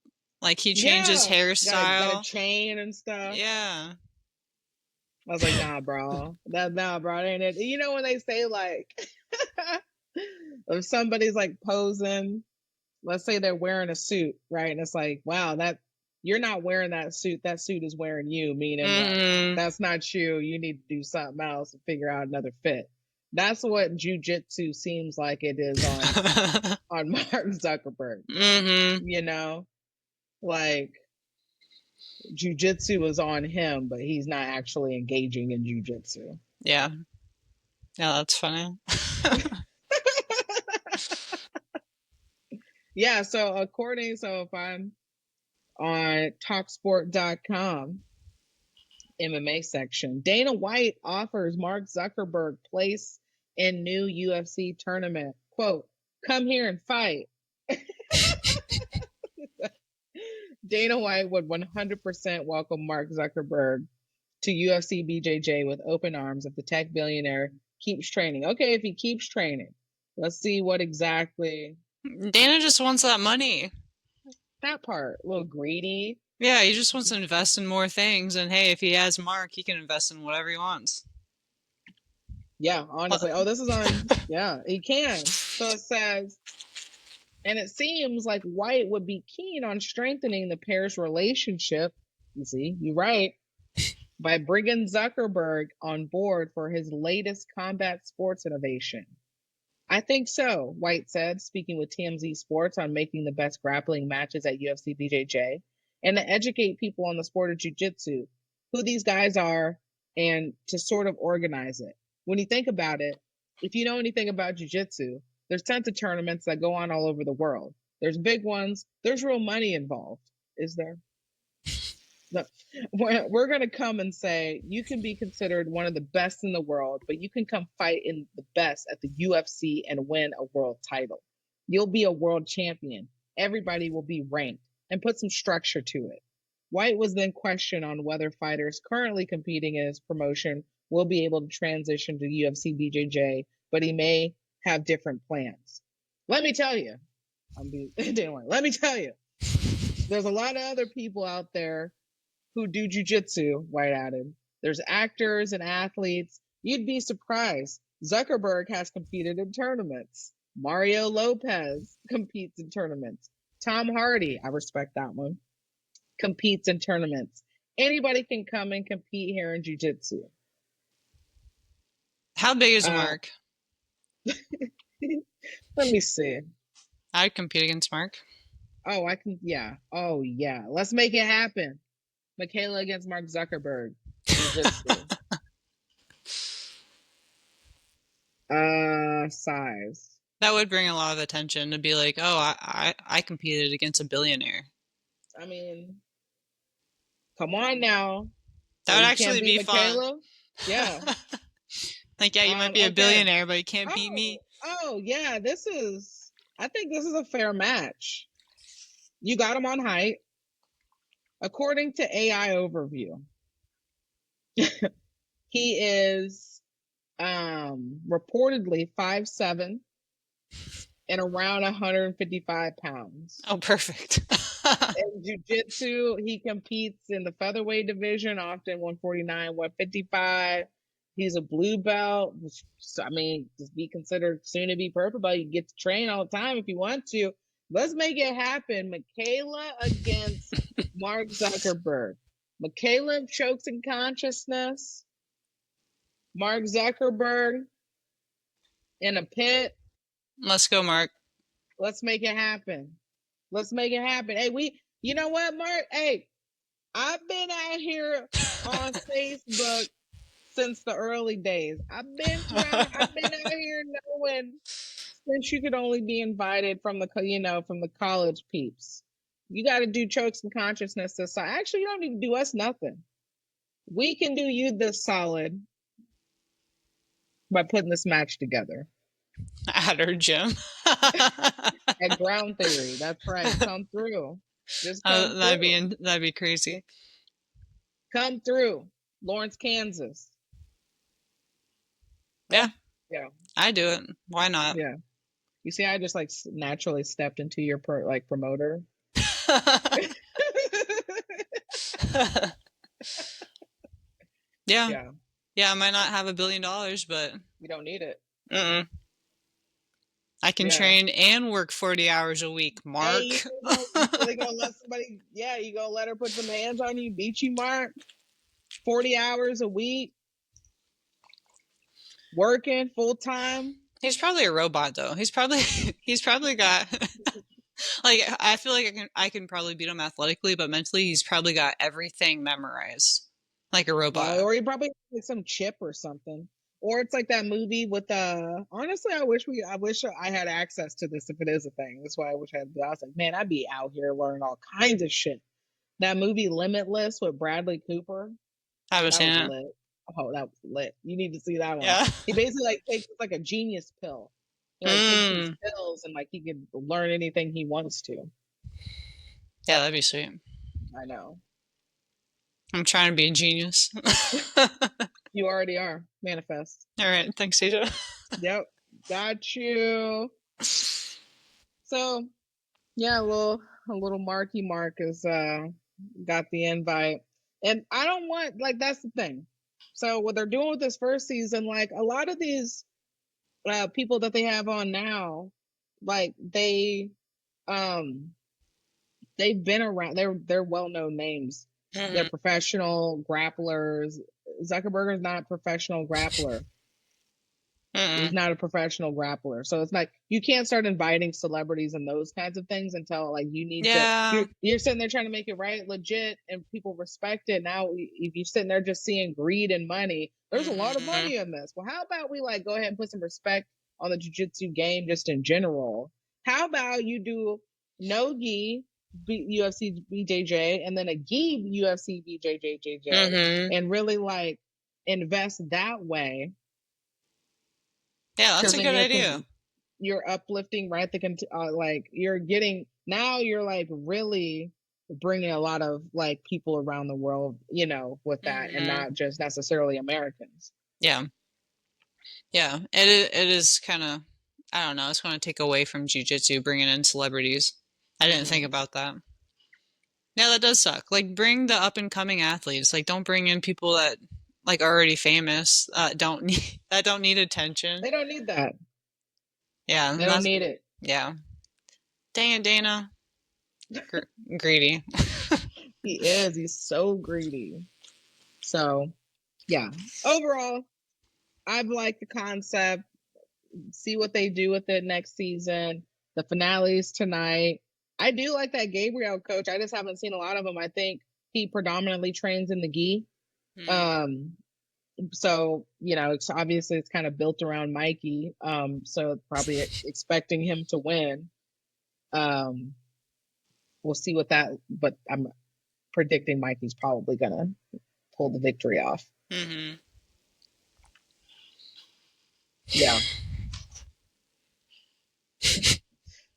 like, he changed his Yeah, got a hairstyle. chain and stuff. Yeah. I was like, nah, bro. Nah, bro. That ain't it. You know when they say like, if somebody's like posing, let's say they're wearing a suit, right? And it's like, wow, that you're not wearing that suit. That suit is wearing you. Meaning like, Mm-hmm. that's not you. You need to do something else and figure out another fit. That's what jujitsu seems like it is on Mark Zuckerberg. Mm-hmm. You know, like jujitsu is on him, but he's not actually engaging in jujitsu. Yeah. Yeah, that's funny. Yeah, so if I'm on talksport.com MMA section, Dana White offers Mark Zuckerberg place in new UFC tournament. Quote, come here and fight. Dana White would 100% welcome Mark Zuckerberg to UFC BJJ with open arms if the tech billionaire keeps training. Okay, if he keeps training, let's see what exactly Dana just wants that money. that part. A little greedy. Yeah, he just wants to invest in more things, and hey, if he has Mark, he can invest in whatever he wants. Yeah, honestly. Oh, this is on. Yeah, he can. So it says, and it seems like White would be keen on strengthening the pair's relationship. You see, you're right. By bringing Zuckerberg on board for his latest combat sports innovation. I think so, White said, speaking with TMZ Sports on making the best grappling matches at UFC BJJ and to educate people on the sport of jiu-jitsu, who these guys are, and to sort of organize it. When you think about it, if you know anything about jiu-jitsu, there's tons of tournaments that go on all over the world. There's big ones. There's real money involved. Is there? No. We're going to come and say you can be considered one of the best in the world, but you can come fight in the best at the UFC and win a world title. You'll be a world champion. Everybody will be ranked and put some structure to it. White was then questioned on whether fighters currently competing in his promotion will be able to transition to UFC BJJ, but he may have different plans. Let me tell you, let me tell you, there's a lot of other people out there who do jujitsu, White added. There's actors and athletes. You'd be surprised. Zuckerberg has competed in tournaments. Mario Lopez competes in tournaments. Tom Hardy, I respect that one, competes in tournaments. Anybody can come and compete here in jujitsu. How big is Uh, Mark? let me see. I'd compete against Mark. Oh, I can. Yeah. Oh, yeah. Let's make it happen. Michaela against Mark Zuckerberg. Jiu-jitsu. Size. That would bring a lot of attention to be like, oh, I competed against a billionaire. I mean, come on now. That Oh, would you can't actually beat be fun. Michaela? Yeah. Like, yeah, you might be a Okay. billionaire, but you can't beat me. Oh, yeah. I think this is a fair match. You got him on height. According to AI Overview, he is reportedly 5'7" and around 155 pounds. Oh, perfect. In jiu-jitsu, he competes in the featherweight division, often 149, 155. He's a blue belt. I mean, just be considered soon to be purple belt. You get to train all the time if you want to. Let's make it happen. Michaela against Mark Zuckerberg. Michaela chokes in consciousness. Mark Zuckerberg in a pit. Let's go, Mark. Let's make it happen. Let's make it happen. Hey, you know what, Mark? Hey, I've been out here on Facebook since the early days. I've been out here knowing since you could only be invited from the college peeps. You got to do chokes and consciousness this side. Actually, you don't need to do us nothing. We can do you this solid by putting this match together. At her gym. At Ground Theory. That's right. Come through. Just come through. That'd be crazy. Come through. Lawrence, Kansas. Yeah. Yeah. I do it. Why not? Yeah. You see, I just like naturally stepped into your promoter. Yeah. Yeah. Yeah, I might not have $1 billion, but We don't need it. I can train and work 40 hours a week, Mark. Hey, you really gonna let somebody? Yeah, you gonna let her put some hands on you, beat you, Mark? 40 hours a week, working full time. He's probably a robot, though. He's probably got like, I feel like I can probably beat him athletically, but mentally he's probably got everything memorized like a robot. Or he probably like some chip or something. Or it's like that movie with honestly, I wish I had access to this if it is a thing. That's why I wish I had. I was like, man, I'd be out here learning all kinds of shit. That movie Limitless with Bradley Cooper. I was saying lit. Oh, that was lit. You need to see that one. Yeah. He basically like takes like a genius pill. He like takes these pills and like he can learn anything he wants to. Yeah, that'd be sweet. I know. I'm trying to be a genius. You already are. Manifest. All right. Thanks, Cesar. Yep. Got you. So, yeah, a little Marky Mark has got the invite. And I don't want, like, that's the thing. So what they're doing with this first season, like a lot of these people that they have on now, like they've been around. They're well-known names. They're professional grapplers. Zuckerberg is not a professional grappler. He's not a professional grappler. So it's like you can't start inviting celebrities and those kinds of things until like you need to. You're sitting there trying to make it right, legit, and people respect it. Now, if you're sitting there just seeing greed and money, there's a lot of money in this. Well, how about we like go ahead and put some respect on the jiu-jitsu game just in general? How about you do no gi UFC BJJ and then a gi UFC BJJ and really like invest that way. Yeah, that's a good idea. You're uplifting, right? Like you're like really bringing a lot of like people around the world, with that, and not just necessarily Americans. Yeah. Yeah, it is kind of, I don't know, it's going to take away from jiu-jitsu, bringing in celebrities. I didn't think about that. Yeah, that does suck. Like, bring the up-and-coming athletes. Like, don't bring in people that, like, are already famous, that don't need attention. They don't need that. Yeah. They don't need it. Yeah. Dang it, Dana. Greedy. He is. He's so greedy. So, yeah. Overall, I've liked the concept. See what they do with it next season. The finale's tonight. I do like that Gabriel coach. I just haven't seen a lot of him. I think he predominantly trains in the gi. So, it's obviously it's kind of built around Mikey. So probably expecting him to win. We'll see but I'm predicting Mikey's probably gonna pull the victory off. Yeah.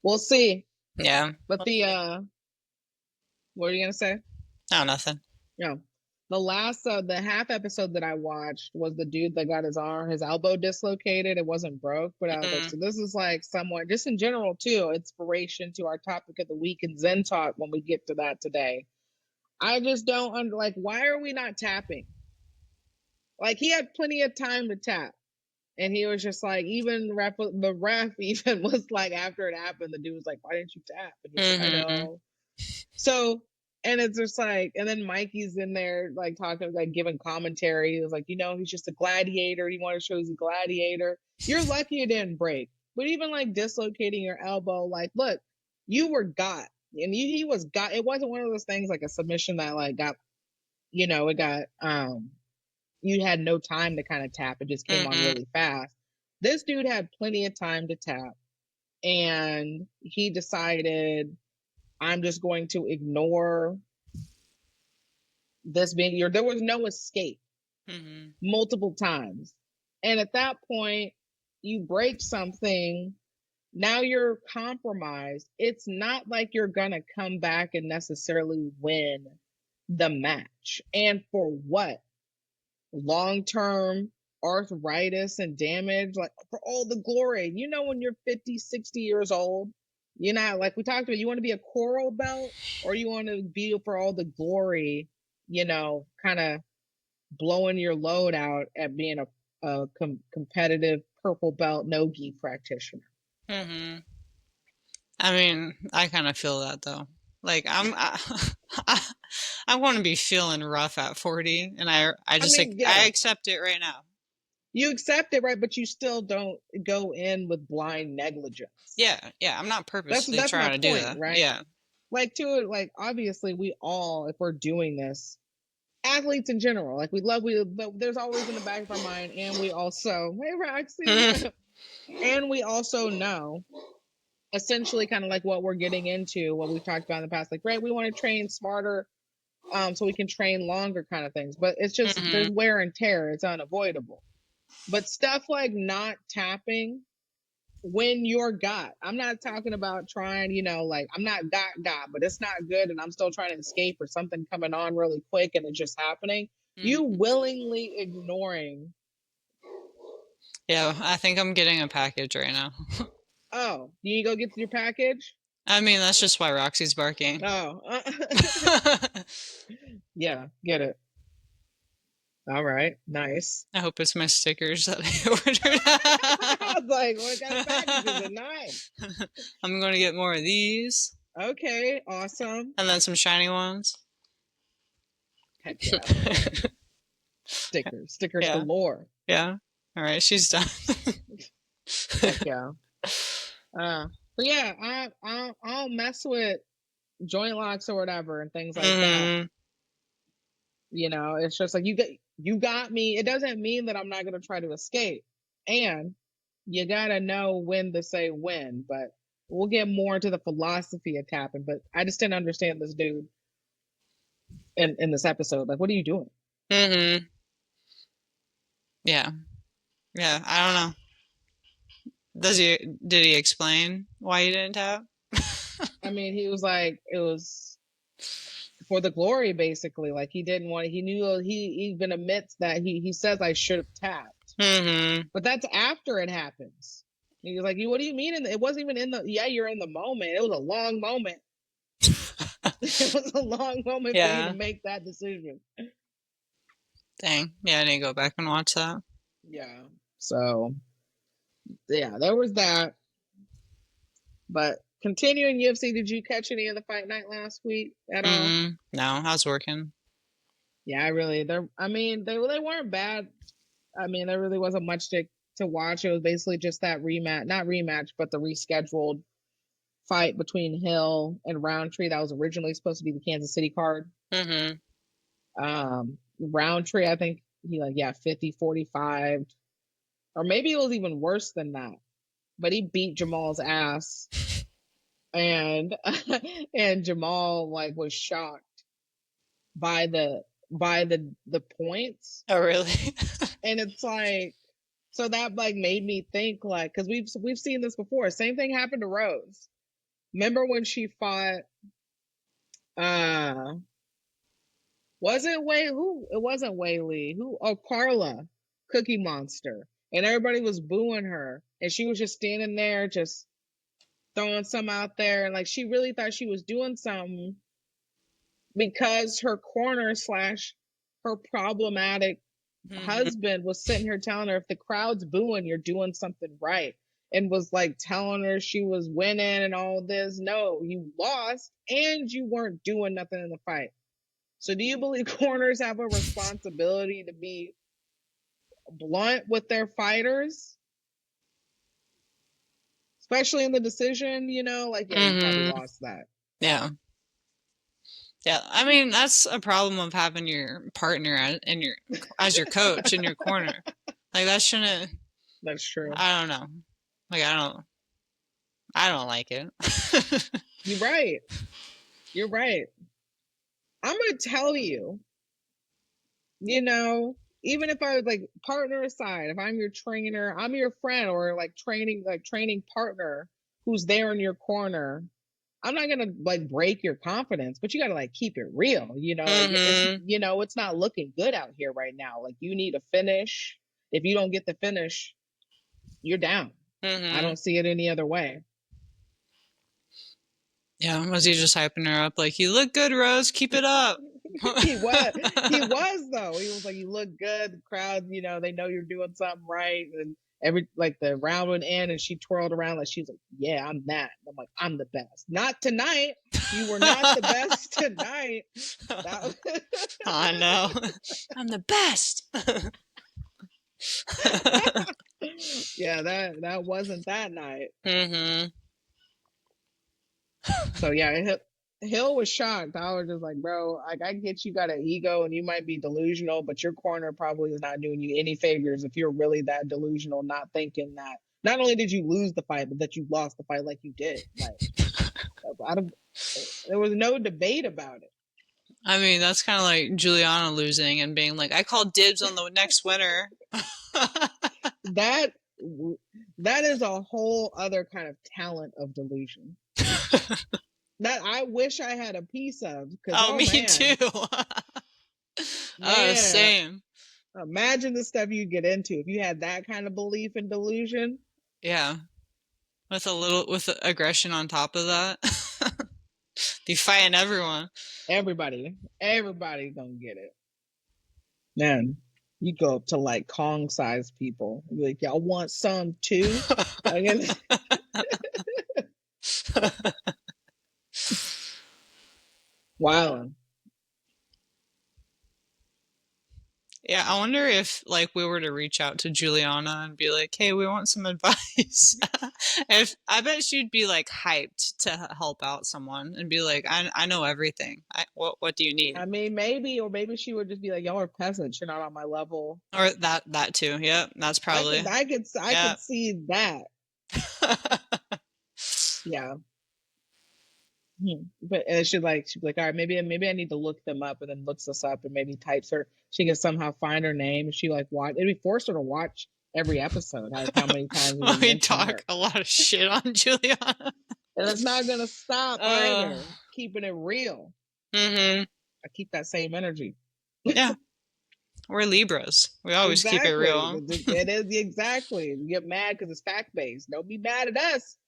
We'll see. Yeah. But what are you gonna say? Oh, nothing. No. The last the half episode that I watched was the dude that got his elbow dislocated. It wasn't broke, but I was like, so this is like somewhat just in general too, inspiration to our topic of the week in Zen Talk when we get to that today. I just don't like, why are we not tapping? Like, he had plenty of time to tap. And he was just like, even the ref even was like, after it happened, the dude was like, why didn't you tap? And he was like, I know. So, and it's just like, and then Mikey's in there, like, talking, like, giving commentary. He was like, he's just a gladiator. He wanted to show he's a gladiator. You're lucky it didn't break. But even, like, dislocating your elbow, like, look, you were got. And he was got. It wasn't one of those things like a submission that, like, got, it got, you had no time to kind of tap. It just came on really fast. This dude had plenty of time to tap. And he decided, I'm just going to ignore this being there was no escape multiple times. And at that point, you break something, now you're compromised. It's not like you're going to come back and necessarily win the match. And for what? Long-term arthritis and damage, like, for all the glory. When you're 50, 60 years old, you're not, like we talked about, you want to be a coral belt, or you want to be for all the glory, kind of blowing your load out at being a competitive purple belt no-gi practitioner. I mean, I kind of feel that though. Like, I want to be feeling rough at 40, and I accept it right now. You accept it, right? But you still don't go in with blind negligence. Yeah, I'm not purposely trying to do that, right? Yeah. Like, obviously we all, if we're doing this, athletes in general, like, but there's always in the back of our mind, and we also, hey Roxy, and we also know, essentially, kind of like what we're getting into, what we've talked about in the past, like, right, we want to train smarter, so we can train longer, kind of things. But it's just there's wear and tear. It's unavoidable. But stuff like not tapping when you're got. I'm not talking about trying, like, I'm not got, but it's not good, and I'm still trying to escape, or something coming on really quick and it's just happening. You willingly ignoring. Yeah, I think I'm getting a package right now. Oh, you go get your package? I mean, that's just why Roxy's barking. Oh. Yeah, get it. All right, nice. I hope it's my stickers that I ordered. I was like, what kind of package is it? Nice. I'm going to get more of these. Okay, awesome. And then some shiny ones. Heck yeah. Stickers galore. Yeah. All right, she's done. Heck yeah. But yeah, I'll mess with joint locks or whatever and things like that. It's just like, you got me. It doesn't mean that I'm not going to try to escape. And you got to know when to say when. But we'll get more into the philosophy of tapping. But I just didn't understand this dude in this episode. Like, what are you doing? Yeah. Yeah, I don't know. Did he explain why he didn't tap? I mean, he was like, it was for the glory, basically. Like, he didn't want, he knew, he even admits that he says, I should have tapped. But that's after it happens. He was like, what do you mean? It wasn't even you're in the moment. It was a long moment. It was a long moment for you to make that decision. Dang. Yeah, I need to go back and watch that. Yeah. So, yeah, there was that. But continuing UFC, did you catch any of the fight night last week at all? No, I was working. Yeah, they weren't bad. I mean, there really wasn't much to watch. It was basically just that not rematch, but the rescheduled fight between Hill and Roundtree that was originally supposed to be the Kansas City card. Roundtree, I think he 50-45, or maybe it was even worse than that. But he beat Jamal's ass, and Jamal was shocked by the points. Oh, really? And it's like, So that like made me think like, because we've seen this before. Same thing happened to Rose. Remember when she fought? Uh, was it Wei? Who? It wasn't Wei Lee. Who? Oh, Carla, Cookie Monster, and everybody was booing her, and she was just standing there, just throwing some out there, and like she really thought she was doing something because her corner slash her problematic husband was sitting here telling her if the crowd's booing, you're doing something right. And was like telling her she was winning and all this. No, you lost and you weren't doing nothing in the fight. So do you believe corners have a responsibility to be blunt with their fighters? Especially in the decision, you know, like, yeah, you probably lost that. Yeah. Yeah, I mean that's a problem of having your partner as your coach in your corner. Like that shouldn't. That's true. I don't know. Like I don't like it. You're right. You're right. I'm gonna tell you, you know, even if I was like partner aside, if I'm your trainer, I'm your friend or like training partner who's there in your corner, I'm not gonna like break your confidence, but you gotta like keep it real, you know. Like it's, you know, it's not looking good out here right now. Like you need a finish. If you don't get the finish, you're down. I don't see it any other way. Yeah, was he just hyping her up like, you look good, Rose, keep it up? He was though. He was like, you look good. The crowd, you know, they know you're doing something right. And every like the round would end and she twirled around like she's like, yeah, I'm that. I'm like, I'm the best. Not tonight. You were not the best tonight. I know. I'm the best. Yeah, that wasn't that night. So yeah, Hill was shocked. I was just like, bro, like I get you got an ego and you might be delusional, but your corner probably is not doing you any favors if you're really that delusional, not thinking that not only did you lose the fight, but that you lost the fight like you did. Like there was no debate about it. I mean, that's kind of like Juliana losing and being like, I called dibs on the next winner. That is a whole other kind of talent of delusion. That I wish I had a piece of. Oh, me man. too. Oh, same. Imagine the stuff you get into if you had that kind of belief and delusion. Yeah, with aggression on top of that. Be fighting everyone. Everybody gonna get it. Man, you go up to like Kong-sized people. You're like, y'all want some too? Wow. Yeah, I wonder if like we were to reach out to Juliana and be like, "Hey, we want some advice." If I bet she'd be like hyped to help out someone and be like, "I know everything. What do you need?" I mean, maybe she would just be like, "Y'all are peasants. You're not on my level." Or that too. Yep, that's probably. I could see that. Yeah. But she'd be like, all right, maybe I need to look them up, and then looks us up and maybe types her. She can somehow find her name. She like watch. It'd be forced her to watch every episode. How many times we talk a lot of shit on Juliana, and it's not gonna stop either. Keeping it real. I keep that same energy. Yeah, we're Libras. We always keep it real. It is exactly. You get mad because it's fact based. Don't be mad at us.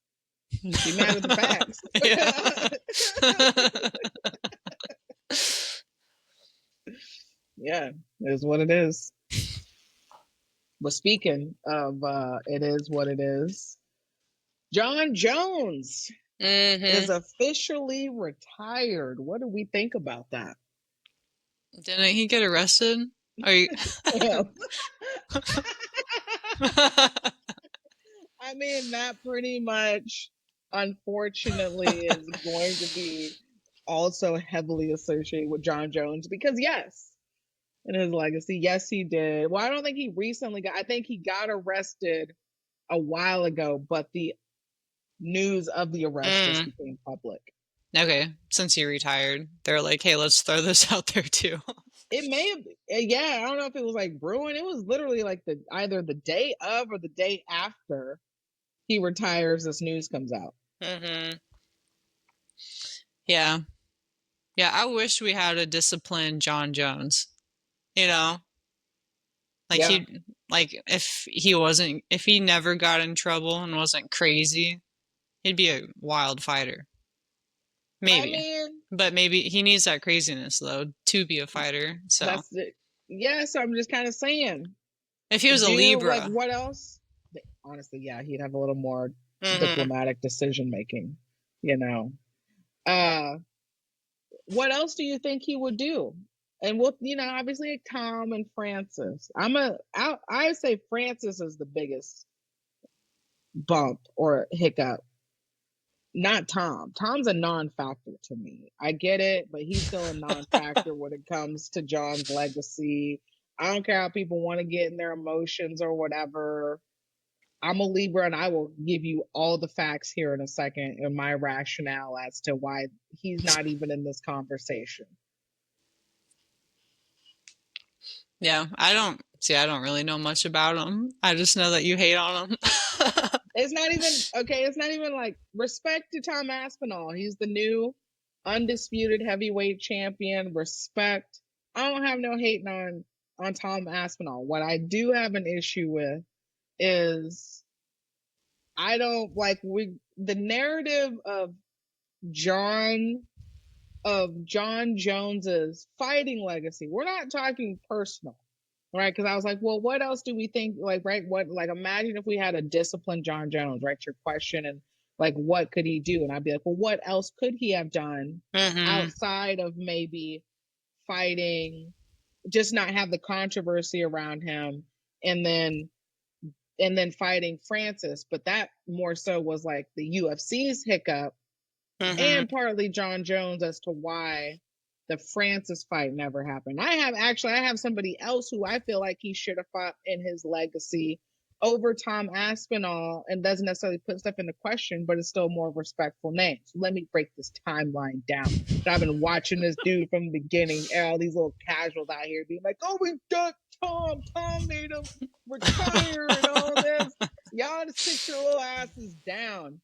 Be mad at the facts. Yeah, it is what it is. But speaking of it is what it is, John Jones is officially retired. What do we think about that? Didn't he get arrested? Are you? I mean, that pretty much, unfortunately, is going to be also heavily associated with John Jones because, yes, in his legacy, yes, he did. Well, I don't think he recently I think he got arrested a while ago, but the news of the arrest just became public. Okay, since he retired, they're like, hey, let's throw this out there too. It may have, yeah. I don't know if it was like brewing. It was literally like either the day of or the day after he retires. This news comes out. Yeah. Yeah, I wish we had a disciplined John Jones. You know, like Yeah, if he never got in trouble and wasn't crazy, he'd be a wild fighter. I Maybe. mean, But maybe he needs that craziness though to be a fighter. So that's it. Yeah, so I'm just kind of saying. if he was a Like Libra, what else? Honestly, yeah, he'd have a little more mm-hmm. diplomatic decision making. You know, uh, what else do you think he would do? And we'll, obviously like Tom and Francis. I say Francis is the biggest bump or hiccup, not Tom. Tom's a non-factor to me. I get it, but he's still a non-factor when it comes to John's legacy. I don't care how people want to get in their emotions or whatever. I'm a Libra, and I will give you all the facts here in a second and my rationale as to why he's not even in this conversation. Yeah, I don't really know much about him. I just know that you hate on him. It's not even okay. It's not even like respect to Tom Aspinall. He's the new undisputed heavyweight champion. Respect. I don't have no hating on Tom Aspinall. What I do have an issue with is I don't like the narrative of John Jones's fighting legacy. We're not talking personal, right? Because I was like, well, what else do we think? Like, right? What, like, imagine if we had a disciplined John Jones, right? Your question, and like, what could he do? And I'd be like, well, what else could he have done outside of maybe fighting, just not have the controversy around him, and then fighting Francis? But that more so was like the UFC's hiccup and partly John Jones as to why the Francis fight never happened. I have somebody else who I feel like he should have fought in his legacy over Tom Aspinall, and doesn't necessarily put stuff into question, but it's still a more respectful name. So let me break this timeline down. I've been watching this dude from the beginning, and all these little casuals out here being like, "Oh, we got Tom. Tom made him retire and all this." Y'all just sit your little asses down.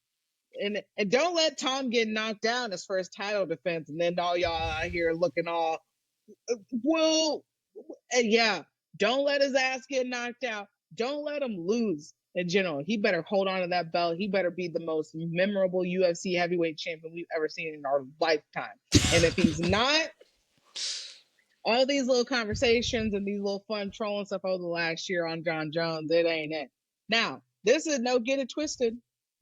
And don't let Tom get knocked down his first title defense, and then all y'all out here looking all well. And yeah, don't let his ass get knocked out. Don't let him lose in general. He better hold on to that belt. He better be the most memorable UFC heavyweight champion we've ever seen in our lifetime. And if he's not, all these little conversations and these little fun trolling stuff over the last year on John Jones, it ain't it. Now, this is no get it twisted.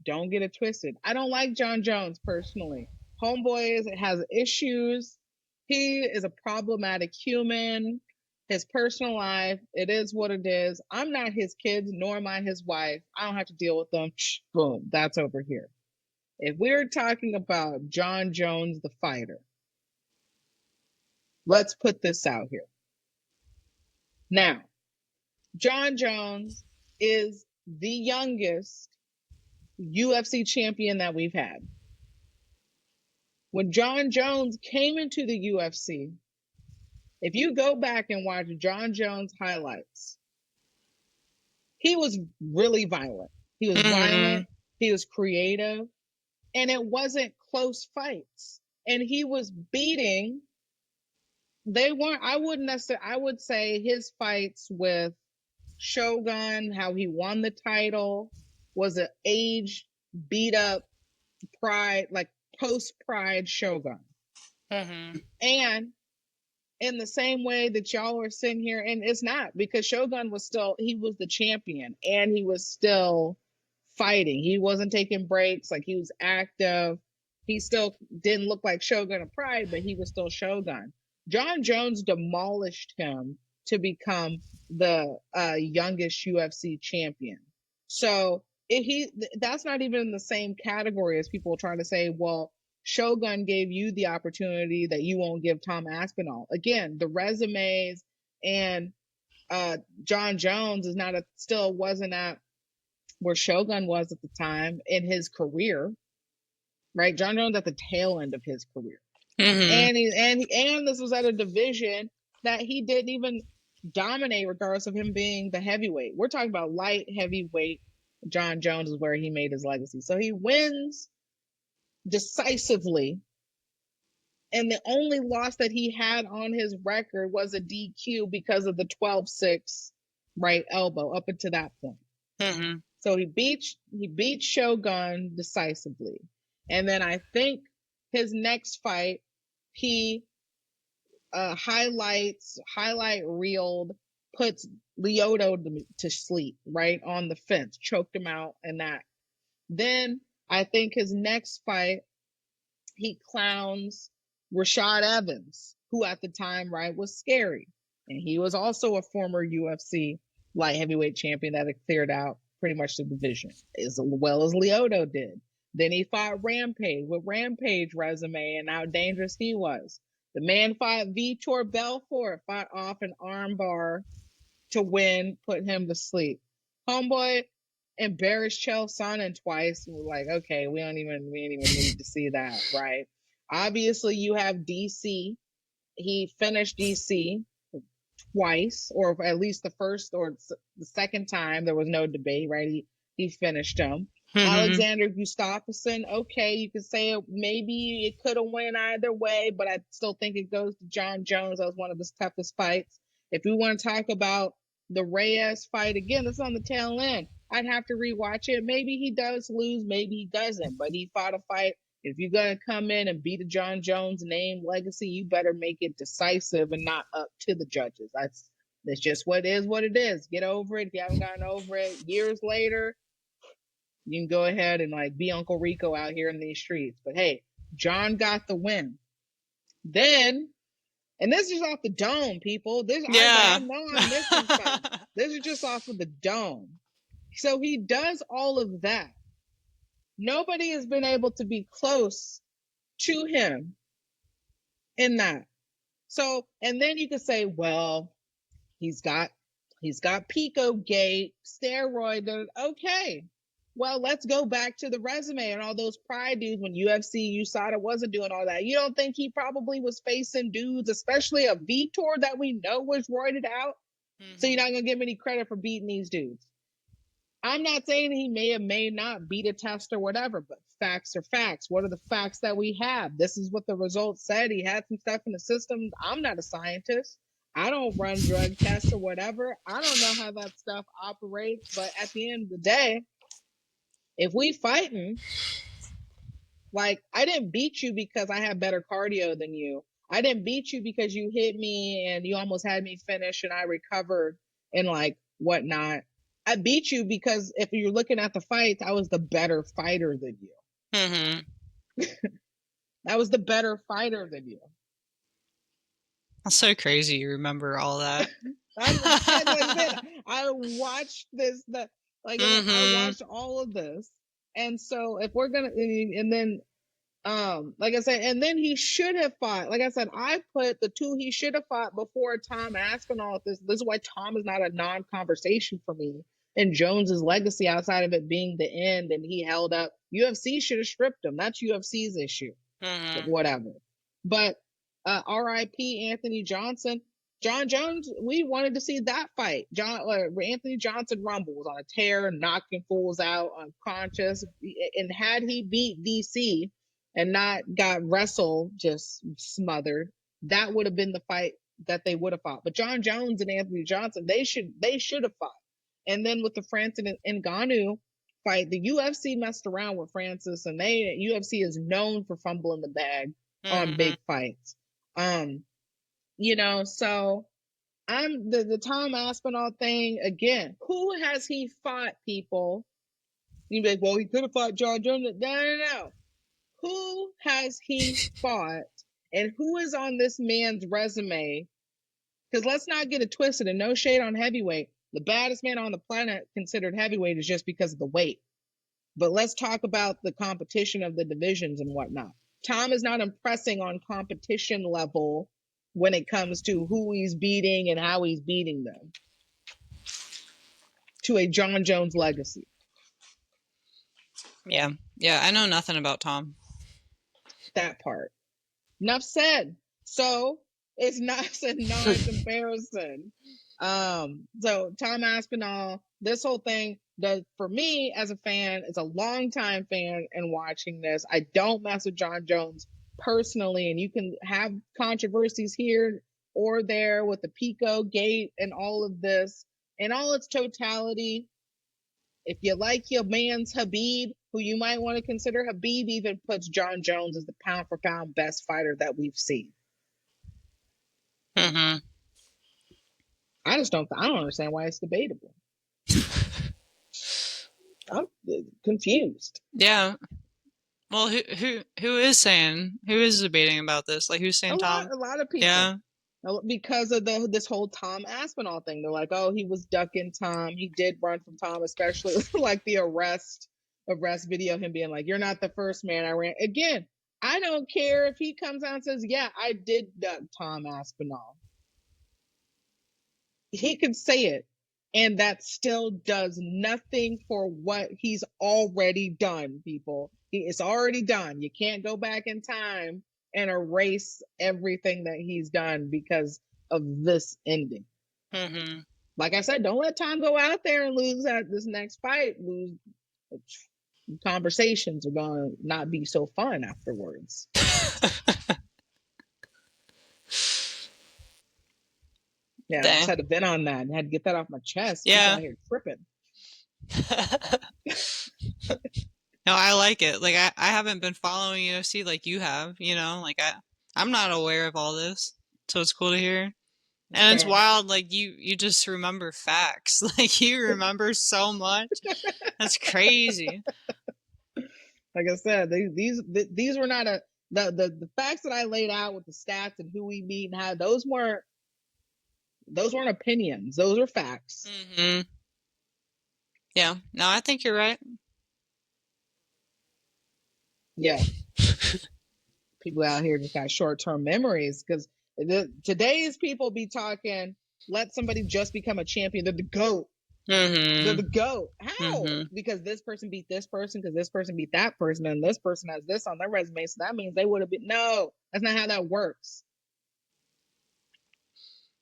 Don't get it twisted. I don't like John Jones personally. Homeboy has issues. He is a problematic human. His personal life, it is what it is. I'm not his kids, nor am I his wife. I don't have to deal with them. Boom, that's over here. If we're talking about John Jones, the fighter, let's put this out here. Now, John Jones is the youngest UFC champion that we've had. When John Jones came into the UFC, if you go back and watch John Jones highlights, he was really violent. He was violent. He was creative. And it wasn't close fights. And he was beating. They weren't, I wouldn't necessarily, I would say his fights with Shogun, how he won the title, was an age beat up Pride, like post Pride Shogun. And in the same way that y'all are sitting here, and it's not, because Shogun was still, he was the champion and he was still fighting. He wasn't taking breaks, like he was active. He still didn't look like Shogun of Pride, but he was still Shogun. John Jones demolished him to become the youngest UFC champion. So that's not even in the same category as people trying to say, well, Shogun gave you the opportunity that you won't give Tom Aspinall. Again, the resumes and John Jones is still wasn't at where Shogun was at the time in his career, right? John Jones at the tail end of his career, and this was at a division that he didn't even dominate, regardless of him being the heavyweight. We're talking about light heavyweight. John Jones is where he made his legacy. So he wins decisively. And the only loss that he had on his record was a DQ because of the 12-6 right elbow up until that point. Mm-hmm. So he beat Shogun decisively. And then I think his next fight, he highlight reeled, puts Lyoto to sleep, right on the fence, choked him out, and that. Then I think his next fight, he clowns Rashad Evans, who at the time, right, was scary. And he was also a former UFC light heavyweight champion that had cleared out pretty much the division, as well as Lyoto did. Then he fought Rampage with Rampage resume and how dangerous he was. The man fought Vitor Belfort, fought off an armbar to win, put him to sleep. Homeboy embarrassed Chael Sonnen twice. We're like, okay, we ain't even need to see that, right? Obviously, you have DC. He finished DC twice, or at least the first or the second time. There was no debate, right? He finished him. Mm-hmm. Alexander Gustafsson, okay, you could say maybe it could have went either way, but I still think it goes to John Jones. That was one of his toughest fights. If we want to talk about the Reyes fight, again, it's on the tail end. I'd have to rewatch it. Maybe he does lose, maybe he doesn't, but he fought a fight. If you're going to come in and beat a John Jones name legacy, you better make it decisive and not up to the judges. That's just what it is. Get over it. If you haven't gotten over it years later, you can go ahead and like be Uncle Rico out here in these streets. But hey, John got the win. Then, and this is off the dome, people. This, yeah. I know I'm missing stuff. This is just off of the dome. So he does all of that. Nobody has been able to be close to him in that. So, and then you could say, well, he's got Pico Gate, steroid. Okay. Well, let's go back to the resume and all those pride dudes when UFC, USADA wasn't doing all that. You don't think he probably was facing dudes, especially a Vitor that we know was roided out? Mm-hmm. So you're not going to give him any credit for beating these dudes. I'm not saying he may not beat a test or whatever, but facts are facts. What are the facts that we have? This is what the results said. He had some stuff in the system. I'm not a scientist. I don't run drug tests or whatever. I don't know how that stuff operates. But at the end of the day, if we fighting, like, I didn't beat you because I have better cardio than you. I didn't beat you because you hit me and you almost had me finish and I recovered and like whatnot. I beat you because if you're looking at the fights, I was the better fighter than you. Mm-hmm. I was the better fighter than you. That's so crazy. You remember all that. I watched this. I watched all of this, and so if we're gonna, and then, like I said, and then he should have fought. Like I said, I put the two he should have fought before Tom Aspinall. This is why Tom is not a non-conversation for me. And Jones's legacy, outside of it being the end, and he held up. UFC should have stripped him. That's UFC's issue. Mm-hmm. But whatever. But R.I.P. Anthony Johnson. John Jones, we wanted to see that fight. Anthony Johnson Rumble was on a tear, knocking fools out, unconscious. And had he beat DC and not got wrestled, just smothered, that would have been the fight that they would have fought. But John Jones and Anthony Johnson, they should have fought. And then with the Francis and Ngannou fight, the UFC messed around with Francis, and UFC is known for fumbling the bag on big fights. So I'm the Tom Aspinall thing again. Who has he fought, people? You'd be like, well, he could have fought John Jones. No. Who has he fought, and who is on this man's resume? Because let's not get it twisted, and no shade on heavyweight. The baddest man on the planet considered heavyweight is just because of the weight. But let's talk about the competition of the divisions and whatnot. Tom is not impressing on competition level when it comes to who he's beating and how he's beating them to a John Jones legacy. Yeah, I know nothing about Tom. That part. Enough said. So it's a non-comparison. So Tom Aspinall, this whole thing does for me as a fan, as a longtime fan and watching this, I don't mess with John Jones personally, and you can have controversies here or there with the Pico Gate and all of this in all its totality. If you like your man's Habib, who you might want to consider, Habib even puts John Jones as the pound for pound best fighter that we've seen. Mm-hmm. I don't understand why it's debatable. I'm confused. Yeah. Well, who is debating about this? Like, who's saying Tom? A lot of people. Yeah. Because of this whole Tom Aspinall thing. They're like, oh, he was ducking Tom. He did run from Tom, especially like the arrest video, him being like, you're not the first man I ran. Again, I don't care if he comes out and says, yeah, I did duck Tom Aspinall. He could say it, and that still does nothing for what he's already done, people. It's already done. You can't go back in time and erase everything that he's done because of this ending. Mm-hmm. Like I said, don't let Tom go out there and lose at this next fight. Conversations are going to not be so fun afterwards. Yeah, I just had to vent on that and had to get that off my chest. Yeah. People out here tripping. No, I like it. Like, I haven't been following UFC like you have, you know? Like, I'm not aware of all this, so it's cool to hear. And it's wild, like, you just remember facts. Like, you remember so much. That's crazy. Like I said, these were not the facts that I laid out with the stats and who we meet and how those weren't opinions. Those are facts. Mm-hmm. Yeah. No, I think you're right. Yeah. People out here just got short-term memories because today's people be talking, let somebody just become a champion. They're the GOAT. Mm-hmm. They're the GOAT. How? Mm-hmm. Because this person beat this person, because this person beat that person, and this person has this on their resume, so that means they would have been. No, that's not how that works.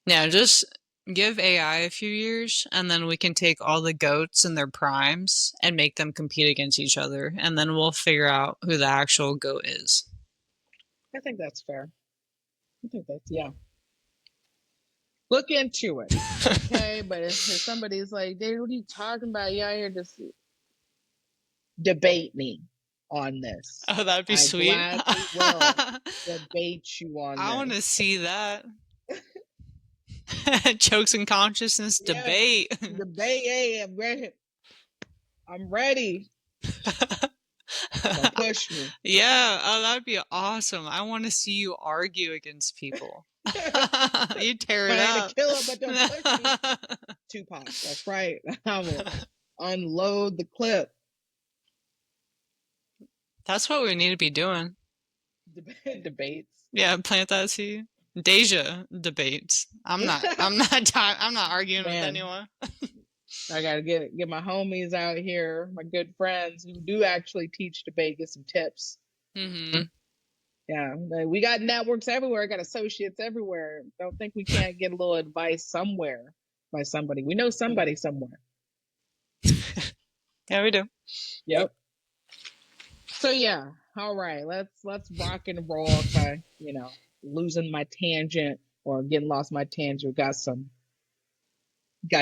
Yeah, just give AI a few years, and then we can take all the GOATs in their primes and make them compete against each other, and then we'll figure out who the actual GOAT is. I think that's fair. I think that's, yeah. Look into it, okay? But if somebody's like, Dave, what are you talking about? Yeah, you're just debate me on this. Oh, that'd be sweet. I gladly will debate you on this. I want to see that. Jokes and consciousness debate. Debate. Hey, I'm ready. I'm ready. Don't push me. Yeah. Oh, that'd be awesome. I want to see you argue against people. You tear it up. Kill it, but don't push me. Tupac. That's right. I will unload the clip. That's what we need to be doing. Debates. Yeah, plant that seed. Deja debates. I'm not arguing with anyone. I gotta get my homies out here, my good friends who do actually teach debate, get some tips. Mm-hmm. Yeah, we got networks everywhere. Got associates everywhere. Don't think we can't get a little advice somewhere by somebody. We know somebody somewhere. Yeah, we do. Yep. So yeah, all right. Let's rock and roll. Okay, losing my tangent or getting lost my tangent. Got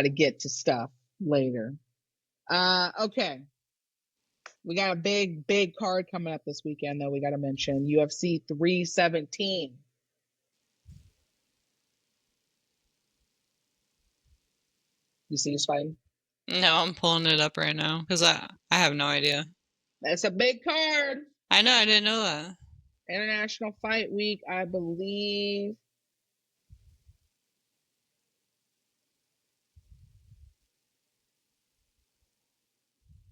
to get to stuff later. Okay. We got a big card coming up this weekend, though. We got to mention UFC 317. You see this fighting? No, I'm pulling it up right now because I have no idea. That's a big card. I know, I didn't know that. International Fight Week, I believe.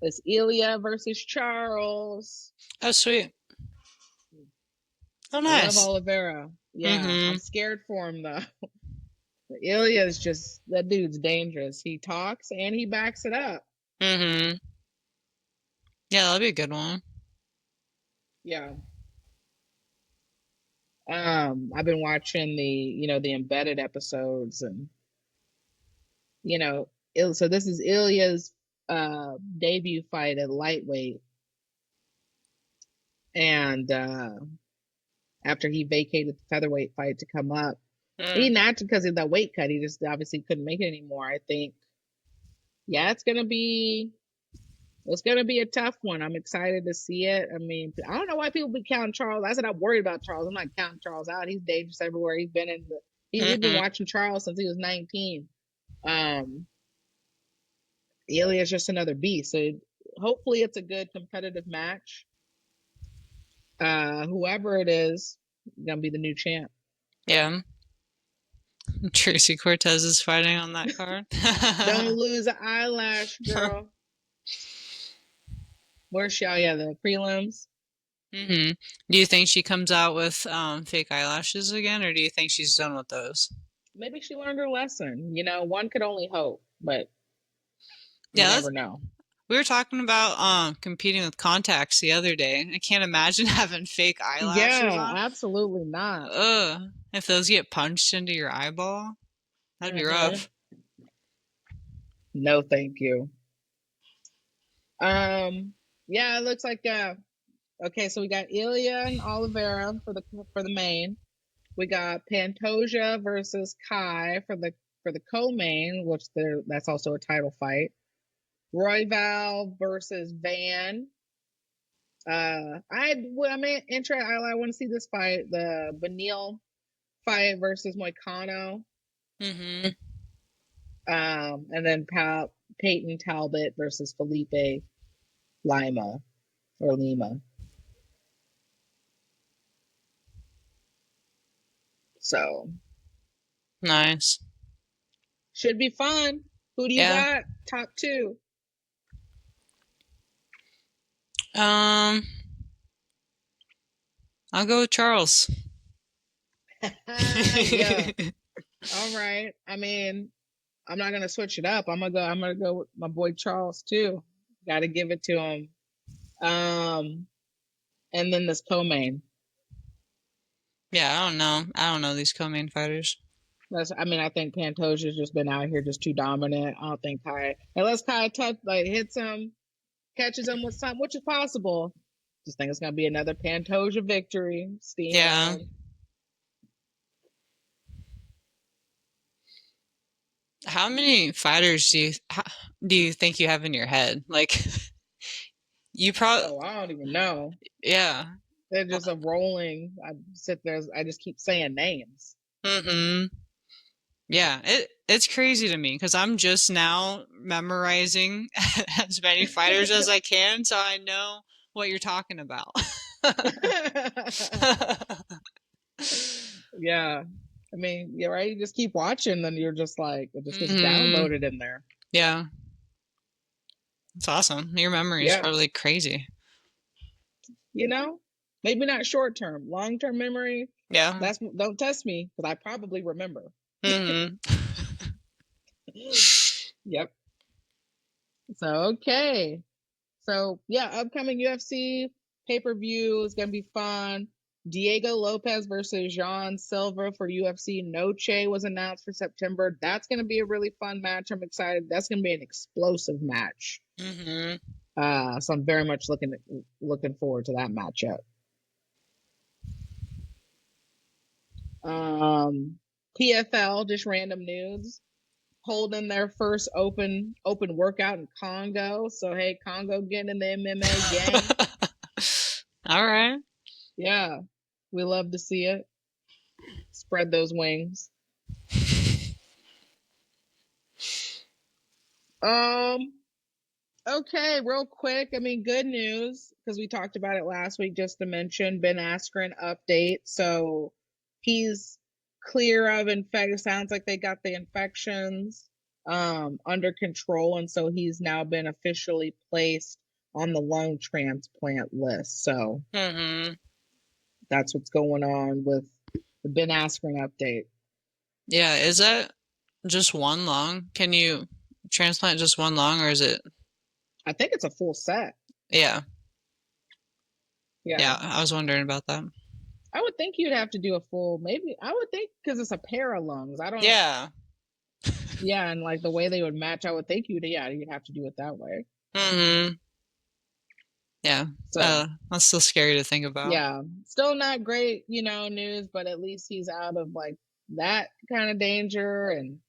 It's Ilya versus Charles. Oh, sweet. Oh, nice. I love Oliveira. Yeah, I'm scared for him, though. Ilya is just, that dude's dangerous. He talks and he backs it up. Mm-hmm. Yeah, that'll be a good one. Yeah. I've been watching the embedded episodes, and so this is Ilya's debut fight at lightweight, and after he vacated the featherweight fight to come up. He not because of the weight cut. He just obviously couldn't make it anymore. I think, yeah, it's gonna be a tough one. I'm excited to see it. I mean, I don't know why people be counting Charles. I said I'm worried about Charles. I'm not counting Charles out. He's dangerous everywhere. He's been we've been watching Charles since he was 19. Ilya's just another beast. So hopefully it's a good competitive match. Whoever it is gonna be the new champ. Yeah. Tracy Cortez is fighting on that card. Don't lose an eyelash, girl. Where's she? Oh, yeah, the prelims. Do you think she comes out with fake eyelashes again, or do you think she's done with those? Maybe she learned her lesson. One could only hope, but you Yeah, never know. we were talking about competing with contacts the other day. I can't imagine having fake eyelashes on. Absolutely not. Ugh. If those get punched into your eyeball, that'd be rough. No, thank you. Yeah, it looks like okay, so we got Ilya and Oliveira for the main. We got Pantoja versus Kai for the co-main, which that's also a title fight. Royval versus Van. I'm interested. I want to see this fight. The Benil fight versus Moicano. And then Peyton Talbot versus Felipe Lima. So nice. Should be fun. Who do you got? Top two. I'll go with Charles. Yeah. All right. I mean, I'm not gonna switch it up. I'm gonna go with my boy Charles too. Got to give it to him. And then this co-main. Yeah, I don't know these co-main fighters. I think Pantoja's just been out here just too dominant. I don't think unless Kai hits him, catches him with something, which is possible. Just think it's gonna be another Pantoja victory. Steam on. How many fighters do you think you have in your head? Like, you probably. Oh, I don't even know. Yeah. They're just a rolling. I sit there. I just keep saying names. Yeah, it's crazy to me because I'm just now memorizing as many fighters as I can, so I know what you're talking about. Yeah. I mean, you're right. You just keep watching, then you're just like, it just gets downloaded in there. Yeah. It's awesome. Your memory is probably crazy. Maybe not short term, long term memory. Yeah. Don't test me because I probably remember. Yep. So, okay. So, yeah, upcoming UFC pay-per-view is going to be fun. Diego Lopez versus Jean Silva for UFC Noche was announced for September. That's going to be a really fun match. I'm excited. That's going to be an explosive match. So I'm very much looking forward to that matchup. PFL, just random news, holding their first open workout in Congo. So hey, Congo getting in the MMA game. All right. Yeah, we love to see it. Spread those wings. Okay, real quick. I mean, good news because we talked about it last week. Just to mention, Ben Askren update. So he's clear of infection. Sounds like they got the infections under control, and so he's now been officially placed on the lung transplant list. So that's what's going on with the Ben Askren update. Yeah, is that just one lung? Can you transplant just one lung, or is it? I think it's a full set. Yeah. Yeah, I was wondering about that. I would think you'd have to do a full, maybe, I would think because it's a pair of lungs. I don't, Yeah. yeah, and like the way they would match, I would think you'd have to do it that way. Mm-hmm. Yeah. So, That's still scary to think about. yeah, still not great, news, but at least he's out of like that kind of danger and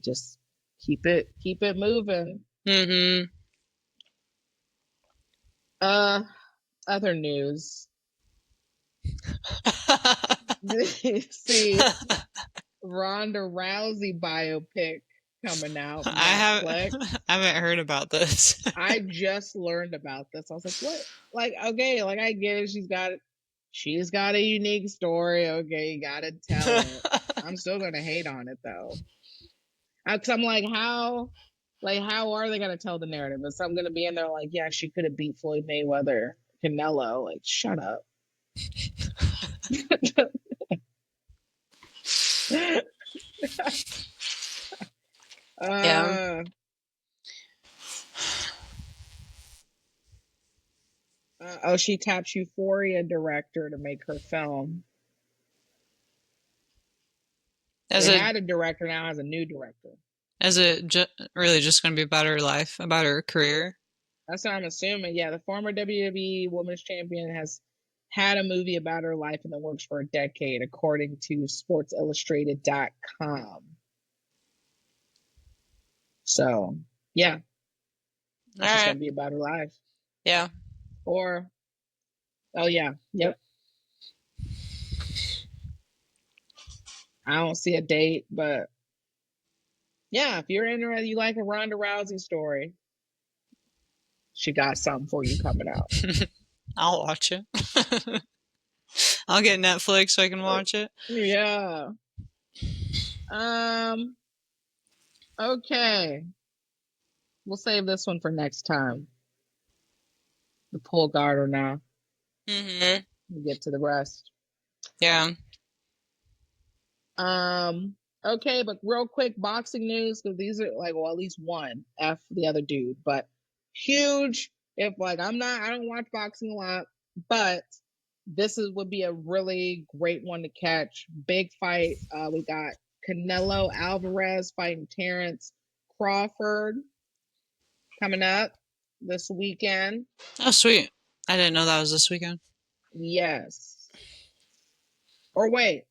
just keep it moving. Mm-hmm. Other news. See, Ronda Rousey biopic coming out, Netflix. I haven't heard about this. I just learned about this. I was like, what? Like, okay, like I get it. She's got a unique story. Okay, you gotta tell it. I'm still gonna hate on it though. Cause I'm like, how are they gonna tell the narrative? Is I'm gonna be in there like, yeah, she could have beat Floyd Mayweather, Canelo. Like, shut up. Yeah. Oh, she taps Euphoria director to make her film. They had a director, now has a new director. Is it really just going to be about her life, about her career? That's what I'm assuming. Yeah, the former WWE Women's Champion has had a movie about her life in the works for a decade, according to SportsIllustrated.com. So, yeah, it's just going to be about her life. Yeah. Or, oh, yeah, yep. I don't see a date, but yeah, if you're interested, you like a Ronda Rousey story, she got something for you coming out. I'll watch it. I'll get Netflix so I can watch it. Yeah. Okay. We'll save this one for next time. The pull garter now. Mm-hmm. We'll get to the rest. Yeah. Okay, but real quick boxing news, because these are like, well, at least one F the other dude, but huge. If like I don't watch boxing a lot, but this would be a really great one to catch. Big fight. We got Canelo Alvarez fighting Terrence Crawford coming up this weekend. Oh, sweet. I didn't know that was this weekend. Yes. Or wait.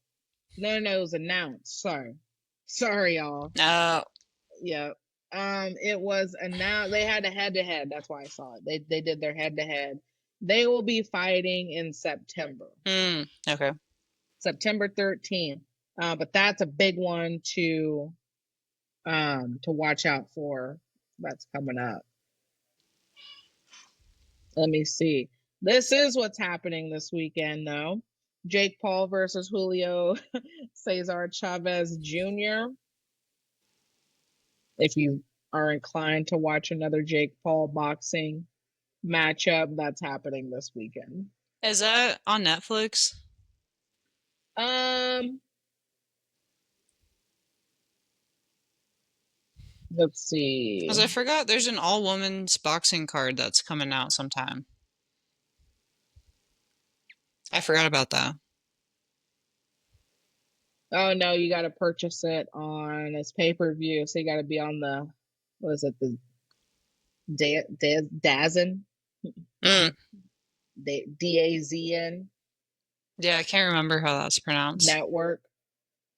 No, it was announced. Sorry, y'all. No. Yeah. It was announced. They had a head-to-head. That's why I saw it. They did their head-to-head. They will be fighting in September. Okay. September 13th. But that's a big one to watch out for. That's coming up. Let me see. This is what's happening this weekend, though. Jake Paul versus Julio Cesar Chavez Jr. If you are inclined to watch another Jake Paul boxing matchup, that's happening this weekend. Is that on Netflix? Let's see. Because I forgot there's an all-women's boxing card that's coming out sometime. I forgot about that. Oh no, you got to purchase it on its pay-per-view, so you got to be on the the DAZN? DAZN? Yeah, I can't remember how that's pronounced. Network.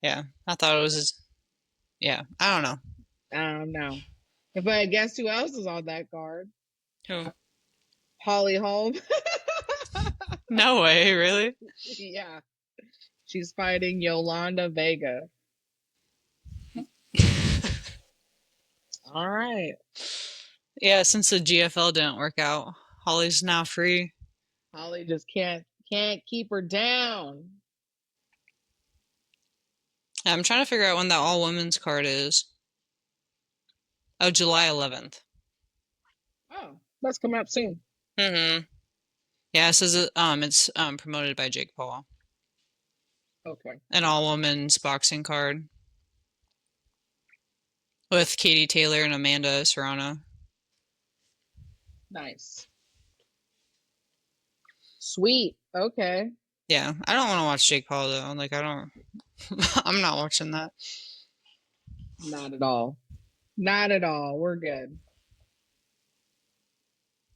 Yeah, I thought it was. Yeah, I don't know. I don't know. But guess who else is on that card? Who? Holly Holm. No way, really? Yeah. She's fighting Yolanda Vega. All right. Yeah, since the GFL didn't work out, Holly's now free. Holly just can't keep her down. I'm trying to figure out when that all-women's card is. Oh, July 11th. Oh, that's coming up soon. Mm-hmm. Yeah, it says it's promoted by Jake Paul. Okay. An all-women's boxing card with Katie Taylor and Amanda Serrano. Nice. Sweet. Okay. Yeah, I don't want to watch Jake Paul though. Like I don't. I'm not watching that. Not at all. Not at all. We're good.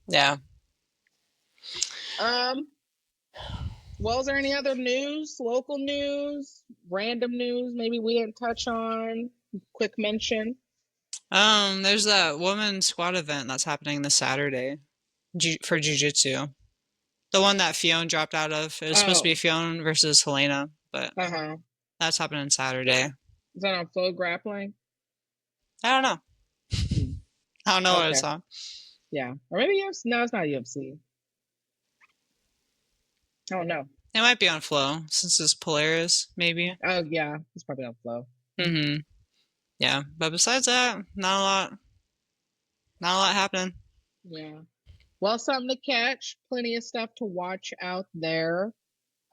Yeah. Um, well, is there any other news, local news, random news maybe we didn't touch on? Quick mention. There's that women's squad event that's happening this Saturday for Jiu-Jitsu. The one that Fionn dropped out of. It was supposed to be Oh, Fionn versus Helena, but uh-huh. that's happening Saturday. Is that on Flow Grappling? I don't know. Hmm. I don't know what it's Okay. on. Yeah. Or maybe UFC. No, it's not UFC. Oh no. It might be on Flow since it's Polaris, maybe. Oh yeah, it's probably on Flow. Mm-hmm. Yeah, but besides that, not a lot happening. Yeah. Well, something to catch. Plenty of stuff to watch out there.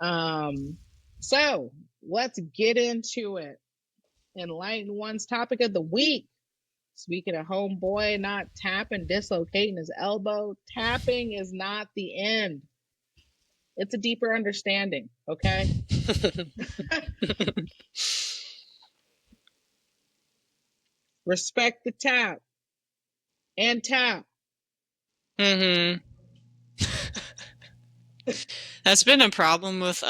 So let's get into it. Enlighten one's topic of the week. Speaking of homeboy not tapping, dislocating his elbow, tapping is not the end. It's a deeper understanding, okay? Respect the tap and tap. Mm-hmm. That's been a problem with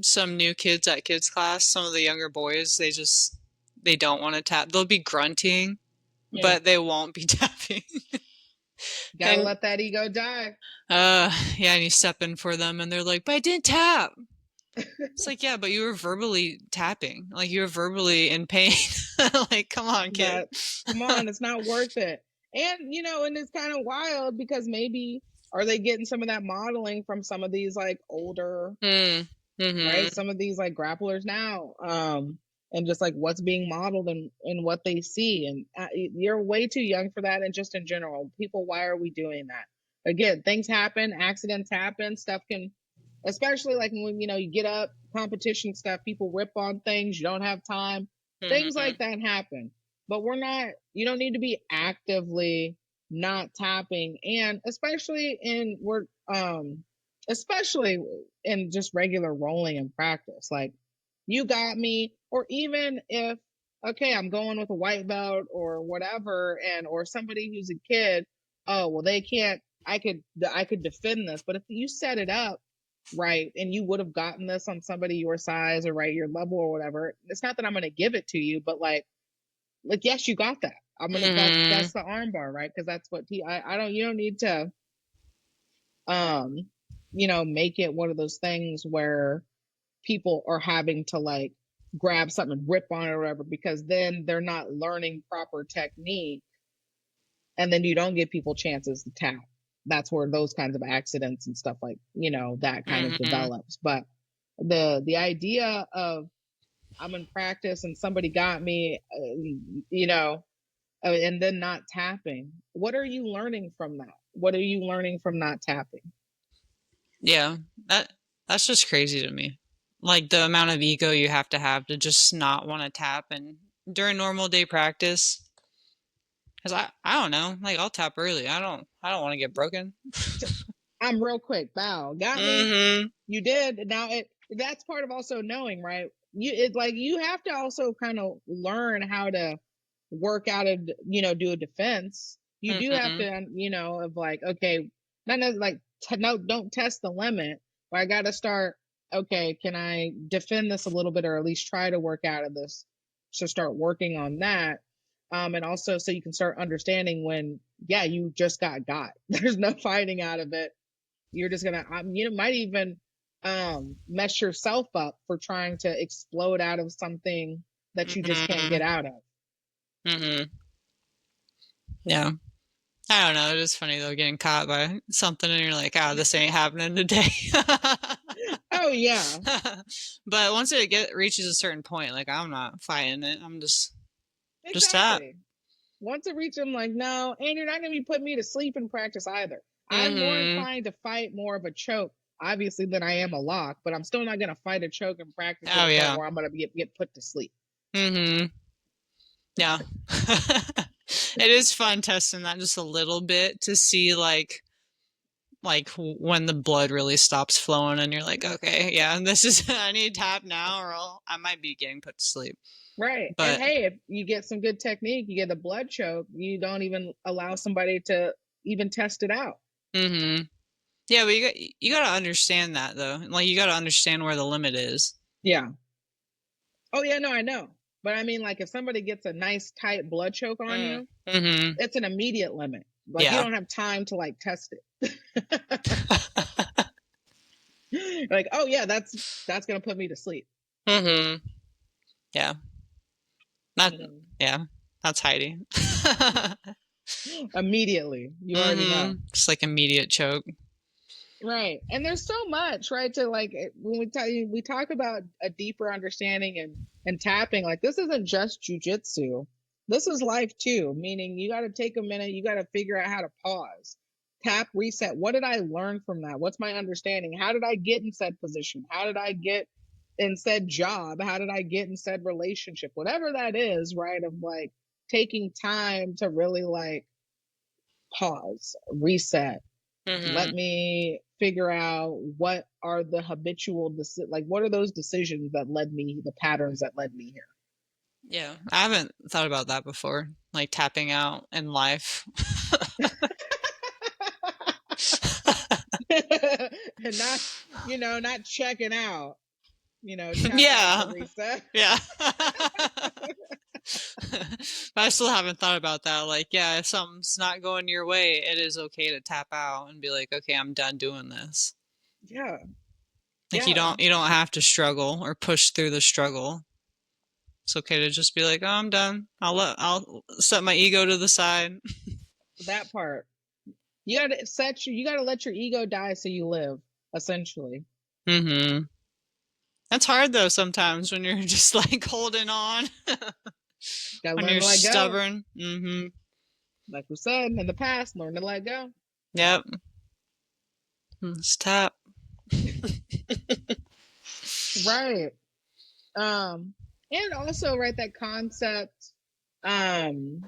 some new kids at kids class. Some of the younger boys, they don't want to tap. They'll be grunting, Yeah. but they won't be tapping. Gotta let that ego die. Yeah, and you step in for them and they're like, but I didn't tap. It's like, yeah, but you were verbally tapping. Like you were verbally in pain. Like, come on, kid. Come on, it's not worth it. And and it's kind of wild because maybe are they getting some of that modeling from some of these like older, Mm-hmm. right? Some of these like grapplers now, and just like what's being modeled and what they see. And you're way too young for that. And just in general, people, why are we doing that? Again, things happen, accidents happen, stuff can, especially like when you get up, competition stuff, people rip on things, you don't have time, things like that happen. But you don't need to be actively not tapping, and especially in just regular rolling in practice. Like, you got me, or even if, okay, I'm going with a white belt or whatever, or somebody who's a kid, oh well, they can't, I could defend this. But if you set it up right and you would have gotten this on somebody your size or right your level or whatever, it's not that I'm going to give it to you, but like yes, you got that. I'm gonna that's the armbar, right? Because that's what I don't, you don't need to make it one of those things where people are having to like grab something and rip on it or whatever, because then they're not learning proper technique, and then you don't give people chances to tap. That's where those kinds of accidents and stuff like that kind of develops. But the idea of, I'm in practice and somebody got me, and then not tapping. What are you learning from that? What are you learning from not tapping? Yeah, that's just crazy to me. Like the amount of ego you have to just not want to tap and during normal day practice. Cause I don't know, like I'll tap early. I don't want to get broken. I'm real quick. Bow. Got me. You did. Now that's part of also knowing, right? You have to also kind of learn how to work out a do a defense. You do have to of like, okay, not like no, don't test the limit, but I got to start, okay, can I defend this a little bit, or at least try to work out of this, so start working on that. And also so you can start understanding when, yeah, you just got there's no fighting out of it. You're just gonna you might even mess yourself up for trying to explode out of something that you just can't get out of. Yeah. I don't know. It is funny though, getting caught by something and you're like, oh, this ain't happening today. Oh yeah. But once it reaches a certain point, like I'm not fighting it. I'm just tap. Once it reaches, I'm like, no, and you're not gonna be putting me to sleep in practice either. I'm more inclined to fight more of a choke, obviously, than I am a lock, but I'm still not gonna fight a choke in practice to the point where I'm gonna get put to sleep. Yeah. It is fun testing that just a little bit to see like like when the blood really stops flowing and you're like, okay, yeah, this is I need to tap now or I might be getting put to sleep. Right. But And hey, if you get some good technique, you get a blood choke, you don't even allow somebody to even test it out. mm-hmm. Yeah, but you got to understand that though. Like you got to understand where the limit is. Yeah. Oh yeah, no, I know. But I mean, like if somebody gets a nice tight blood choke on you, Mm-hmm. it's an immediate limit. Like you Yeah. don't have time to like test it. Like, oh yeah, that's gonna put me to sleep. Mm-hmm. Yeah. Not. Yeah. That's Heidi. Immediately, you already know. Just like immediate choke. Right. And there's so much, right? To like when we talk about a deeper understanding and tapping, like this isn't just jujitsu. This is life too, meaning you got to take a minute, you got to figure out how to pause, tap, reset. What did I learn from that? What's my understanding? How did I get in said position? How did I get in said job? How did I get in said relationship? Whatever that is, right? Of like taking time to really like pause, reset, let me figure out what are the habitual like what are those decisions that led me, the patterns that led me here. Yeah, I haven't thought about that before, like tapping out in life. And not, not checking out, tap out to Yeah. reset. Yeah. But I still haven't thought about that. Like, yeah, if something's not going your way, it is okay to tap out and be like, okay, I'm done doing this. Yeah. Like Yeah. you don't have to struggle or push through the struggle. It's okay to just be like, oh, I'm done. I'll set my ego to the side. That part. You gotta let your ego die so you live, essentially. Mm-hmm. That's hard though sometimes when you're just like holding on. Gotta When learn you're to let go. stubborn. Mm-hmm. Like we said in the past, learn to let go. Yep. Let's tap. Right. And also, right, that concept, um,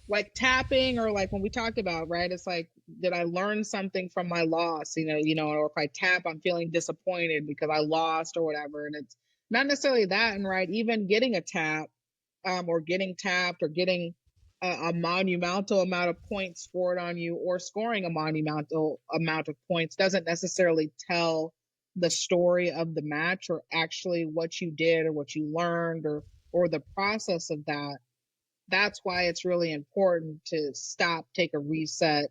like tapping, or like when we talked about, right, it's like, did I learn something from my loss? Or if I tap, I'm feeling disappointed because I lost or whatever. And it's not necessarily that, and right, even getting a tap, or getting tapped, or getting a monumental amount of points scored on you, or scoring a monumental amount of points doesn't necessarily tell the story of the match, or actually what you did or what you learned, or the process of that. That's why it's really important to stop, take a reset,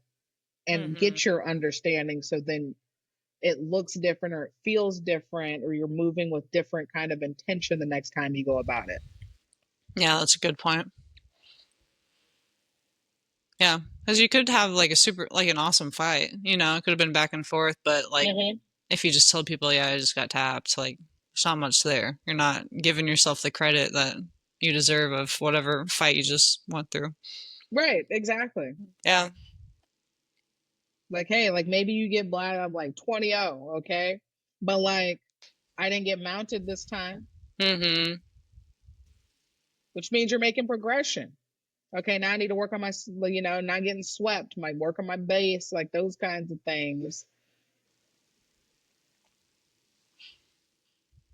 and get your understanding, so then it looks different, or it feels different, or you're moving with different kind of intention the next time you go about it. Yeah, that's a good point. Yeah, because you could have like an awesome fight. It could have been back and forth, but like if you just told people, yeah, I just got tapped, like there's not much there. You're not giving yourself the credit that you deserve of whatever fight you just went through. Right, exactly. Yeah. Like, hey, like maybe you get black up like 20-0, okay? But like I didn't get mounted this time, Mm-hmm. which means you're making progression. Okay, now I need to work on my, not getting swept, my work on my base, like those kinds of things.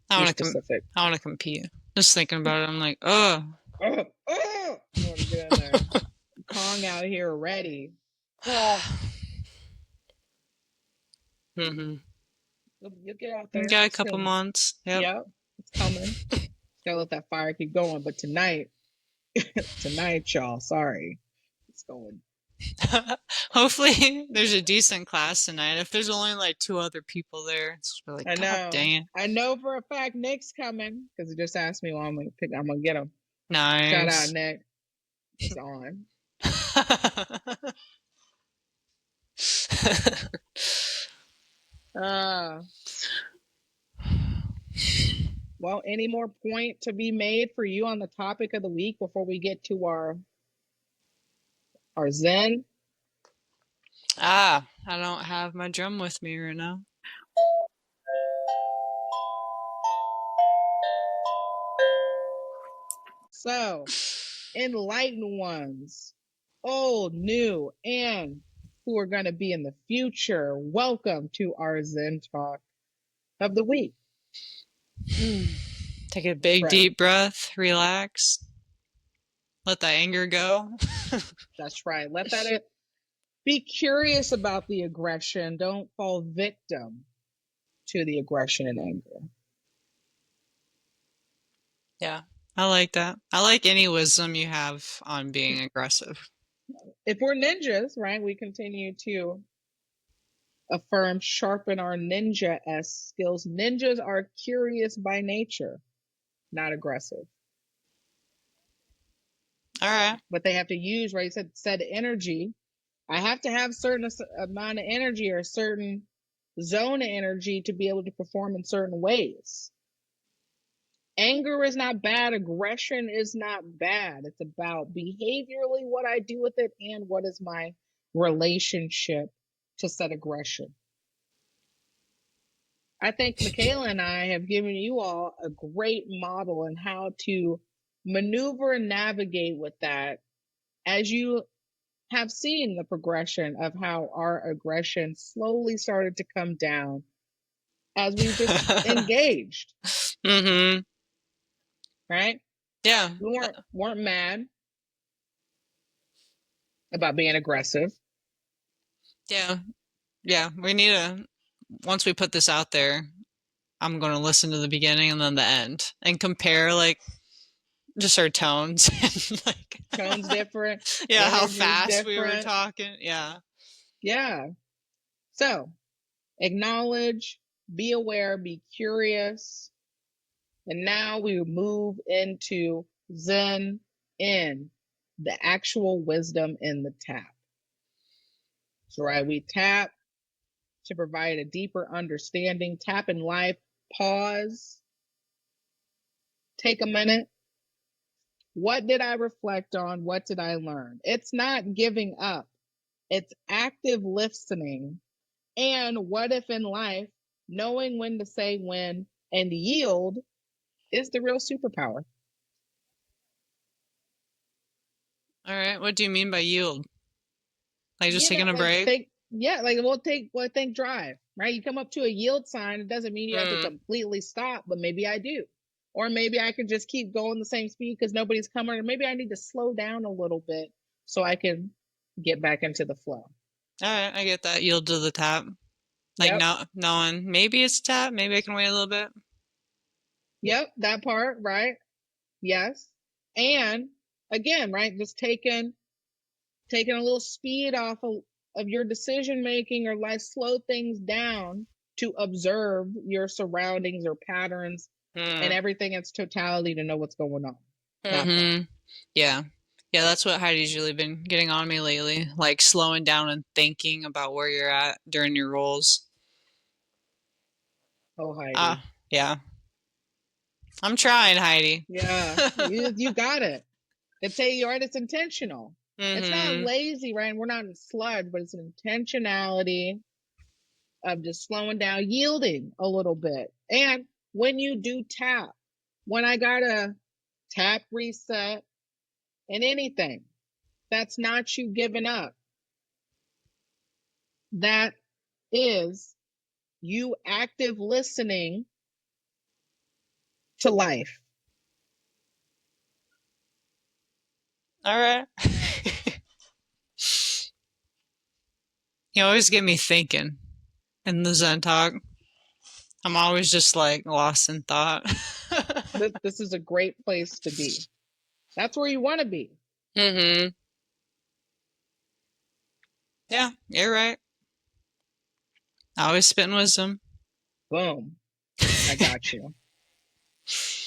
I Be want to specific. I want to compete. Just thinking about it, I'm like, oh. I want to get in there. Kong out here ready. Mm-hmm. You'll get out there. Got a It's couple months. Yep. Yep, it's coming. Gotta let that fire keep going. But tonight, y'all, sorry, it's going. Hopefully there's a decent class tonight. If there's only like 2 other people there, it's like, I God know. dang it. I know for a fact Nick's coming because he just asked me, well, I'm gonna get him. Shout out, Nice. Nick. It's on. Well, any more point to be made for you on the topic of the week before we get to our Zen? I don't have my drum with me right now. So, enlightened ones, old, new, and who are going to be in the future. Welcome to our Zen Talk of the week. Take a big, deep breath, relax, let that anger go. That's right. Let that be curious about the aggression. Don't fall victim to the aggression and anger. Yeah, I like that. I like any wisdom you have on being aggressive. If we're ninjas, right, we continue to affirm, sharpen our ninja-esque skills. Ninjas are curious by nature, not aggressive. All right. But they have to use, right, you said energy. I have to have certain amount of energy or a certain zone of energy to be able to perform in certain ways. Anger is not bad. Aggression is not bad. It's about behaviorally what I do with it and what is my relationship to said aggression. I think Michaela and I have given you all a great model on how to maneuver and navigate with that as you have seen the progression of how our aggression slowly started to come down as we just engaged. Mm-hmm. Right? Yeah. We weren't mad about being aggressive. Yeah. Yeah. We need to, once we put this out there, I'm going to listen to the beginning and then the end and compare like just our tones and like Tones different. Yeah, how fast different. we were talking. Yeah. Yeah. So acknowledge, be aware, be curious. And now we move into Zen in the actual wisdom in the tap. So, right, we tap to provide a deeper understanding. Tap in life, pause, take a minute. What did I reflect on? What did I learn? It's not giving up, it's active listening. And what if in life, knowing when to say when and yield is the real superpower. All right. What do you mean by yield? Like just taking a break? Think drive, right? You come up to a yield sign, it doesn't mean you have to completely stop, but maybe I do. Or maybe I could just keep going the same speed because nobody's coming, or maybe I need to slow down a little bit so I can get back into the flow. All right, I get that. Yield to the tap. Like knowing maybe it's tap, maybe I can wait a little bit. Yep, that part, right? Yes. And again, right, just taking a little speed off of your decision making, or like slow things down to observe your surroundings or patterns and everything in its totality to know what's going on. Yeah. Yeah, that's what Heidi's really been getting on me lately. Like slowing down and thinking about where you're at during your roles. Oh, Heidi. Yeah. I'm trying, Heidi. Yeah, you got it. You're right, it's intentional. It's not lazy, right? We're not in sludge, but it's an intentionality of just slowing down, yielding a little bit. And when you do tap, when I got a tap reset in anything, that's not you giving up. That is you active listening to life. All right. You always get me thinking in the Zen talk. I'm always just like lost in thought. This is a great place to be. That's where you want to be. Yeah, you're right. Always spitting wisdom. Boom. I got you.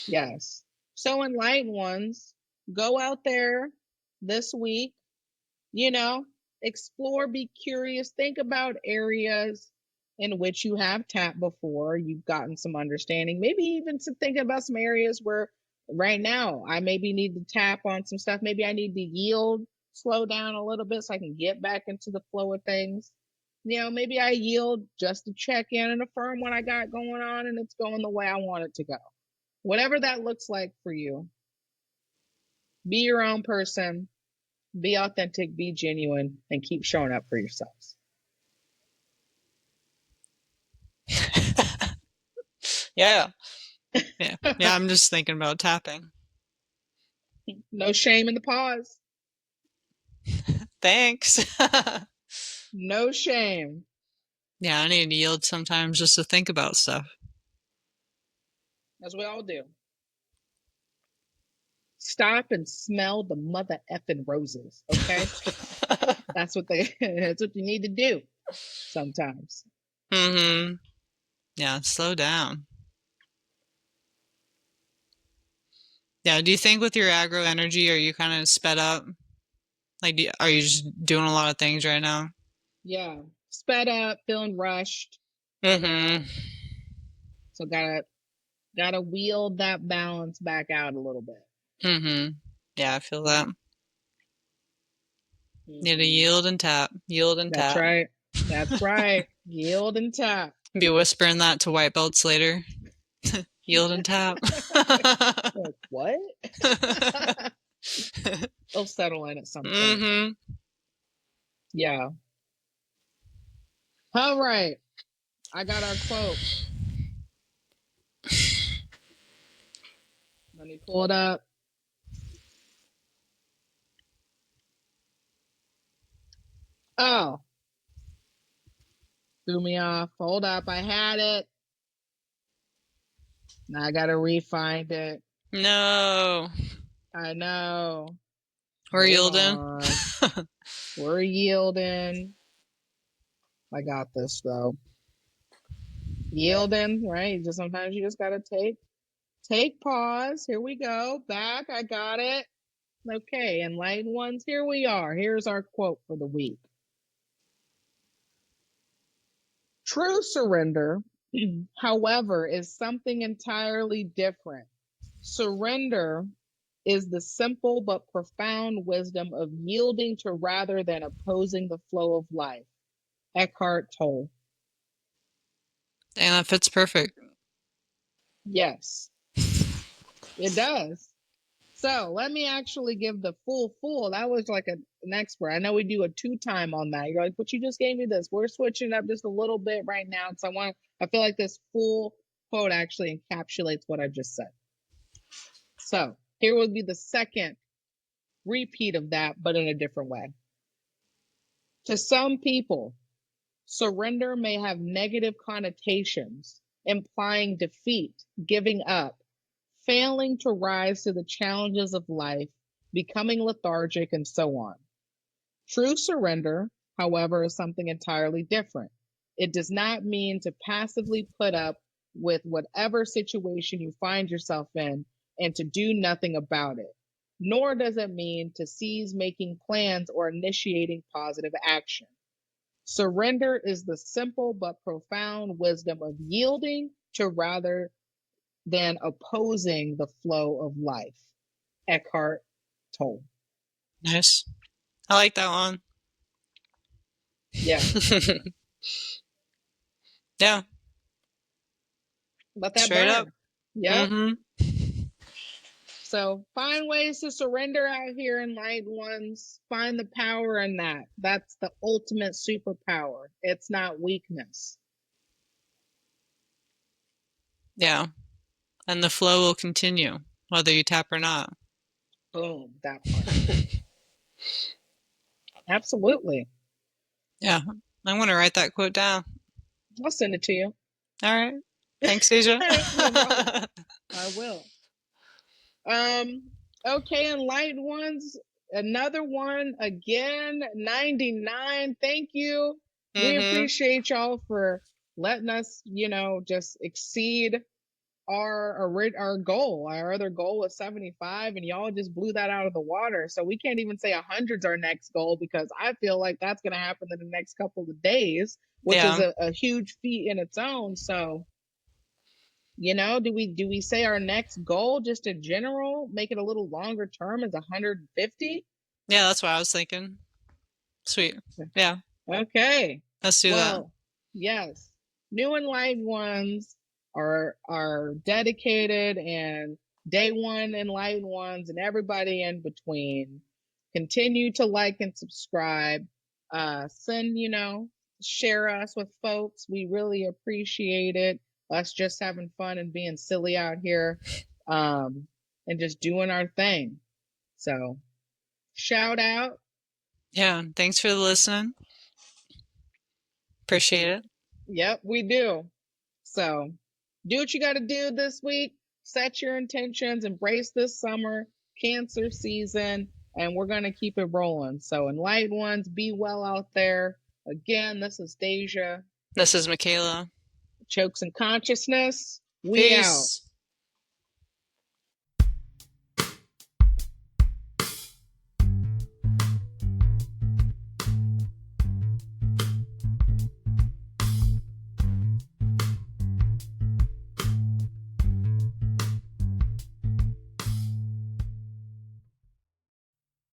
Yes. So enlightened ones, go out there this week, explore, be curious, think about areas in which you have tapped before, you've gotten some understanding, maybe even some thinking about some areas where right now I maybe need to tap on some stuff. Maybe I need to yield, slow down a little bit so I can get back into the flow of things. Maybe I yield just to check in and affirm what I got going on and it's going the way I want it to go. Whatever that looks like for you, be your own person, Be authentic, be genuine, and keep showing up for yourselves. Yeah. Yeah. Yeah, I'm just thinking about tapping. No shame in the pause. Thanks. No shame. Yeah, I need to yield sometimes just to think about stuff. As we all do. Stop and smell the mother effing roses, okay? That's what you need to do sometimes. Mm-hmm. Yeah, slow down. Yeah, do you think with your aggro energy, are you kind of sped up? Like, are you just doing a lot of things right now? Yeah. Sped up, feeling rushed. Mm-hmm. So gotta wield that balance back out a little bit. Mm-hmm. Yeah, I feel that. Need to Mm-hmm. yield and tap. Yield and That's tap. right. That's right. Yield and tap. Be whispering that to white belts later. Yield and tap. Like, what? They'll settle in at some point. Mm-hmm. Yeah. All right. I got our quote. Let me pull it up. Oh, threw me off. Hold up. I had it. Now I gotta re-find it. No. I know. We're Hold yielding. on. We're yielding. I got this though. Yielding, right? Just sometimes you just gotta take pause. Here we go. Back. I got it. Okay, enlightened ones, here we are. Here's our quote for the week. True surrender, however, is something entirely different. Surrender is the simple but profound wisdom of yielding to rather than opposing the flow of life. Eckhart Tolle. And that fits perfect. Yes, it does. So let me actually give the full. That was like an expert. I know we do a 2-time on that. You're like, but you just gave me this. We're switching up just a little bit right now because I feel like this full quote actually encapsulates what I just said. So here will be the second repeat of that, but in a different way. To some people, surrender may have negative connotations, implying defeat, giving up, failing to rise to the challenges of life, becoming lethargic, and so on. True surrender, however, is something entirely different. It does not mean to passively put up with whatever situation you find yourself in and to do nothing about it. Nor does it mean to cease making plans or initiating positive action. Surrender is the simple but profound wisdom of yielding to rather than opposing the flow of life. Eckhart Tolle. Nice. I like that one. Yeah. Yeah. Let that Straight burn. up. Yep. Mm-hmm. So find ways to surrender out here, enlightened ones. Find the power in that. That's the ultimate superpower. It's not weakness. Yeah. And the flow will continue, whether you tap or not. Boom. That part. Absolutely. Yeah. I'm going to write that quote down. I'll send it to you. All right. Thanks, Asia. No problem. I will. Okay, enlightened ones. Another one again, 99. Thank you. We Mm-hmm. appreciate y'all for letting us, just exceed our goal. Our other goal was 75, and y'all just blew that out of the water. So we can't even say 100's our next goal because I feel like that's going to happen in the next couple of days, which is a huge feat in its own. So do we say our next goal just in general, make it a little longer term is 150? Yeah, that's what I was thinking. Sweet. Yeah. Okay. Let's do that. Yes. New enlightened ones are dedicated, and day one enlightened ones and everybody in between continue to like and subscribe. Send, share us with folks. We really appreciate it. Us just having fun and being silly out here, and just doing our thing. So, shout out. Yeah, thanks for listening. Appreciate it. Yep, we do. So, do what you got to do this week. Set your intentions, embrace this summer, Cancer season, and we're going to keep it rolling. So, enlightened ones, be well out there. Again, this is Deja. This is Michaela. Chokes and Consciousness. We out. Peace.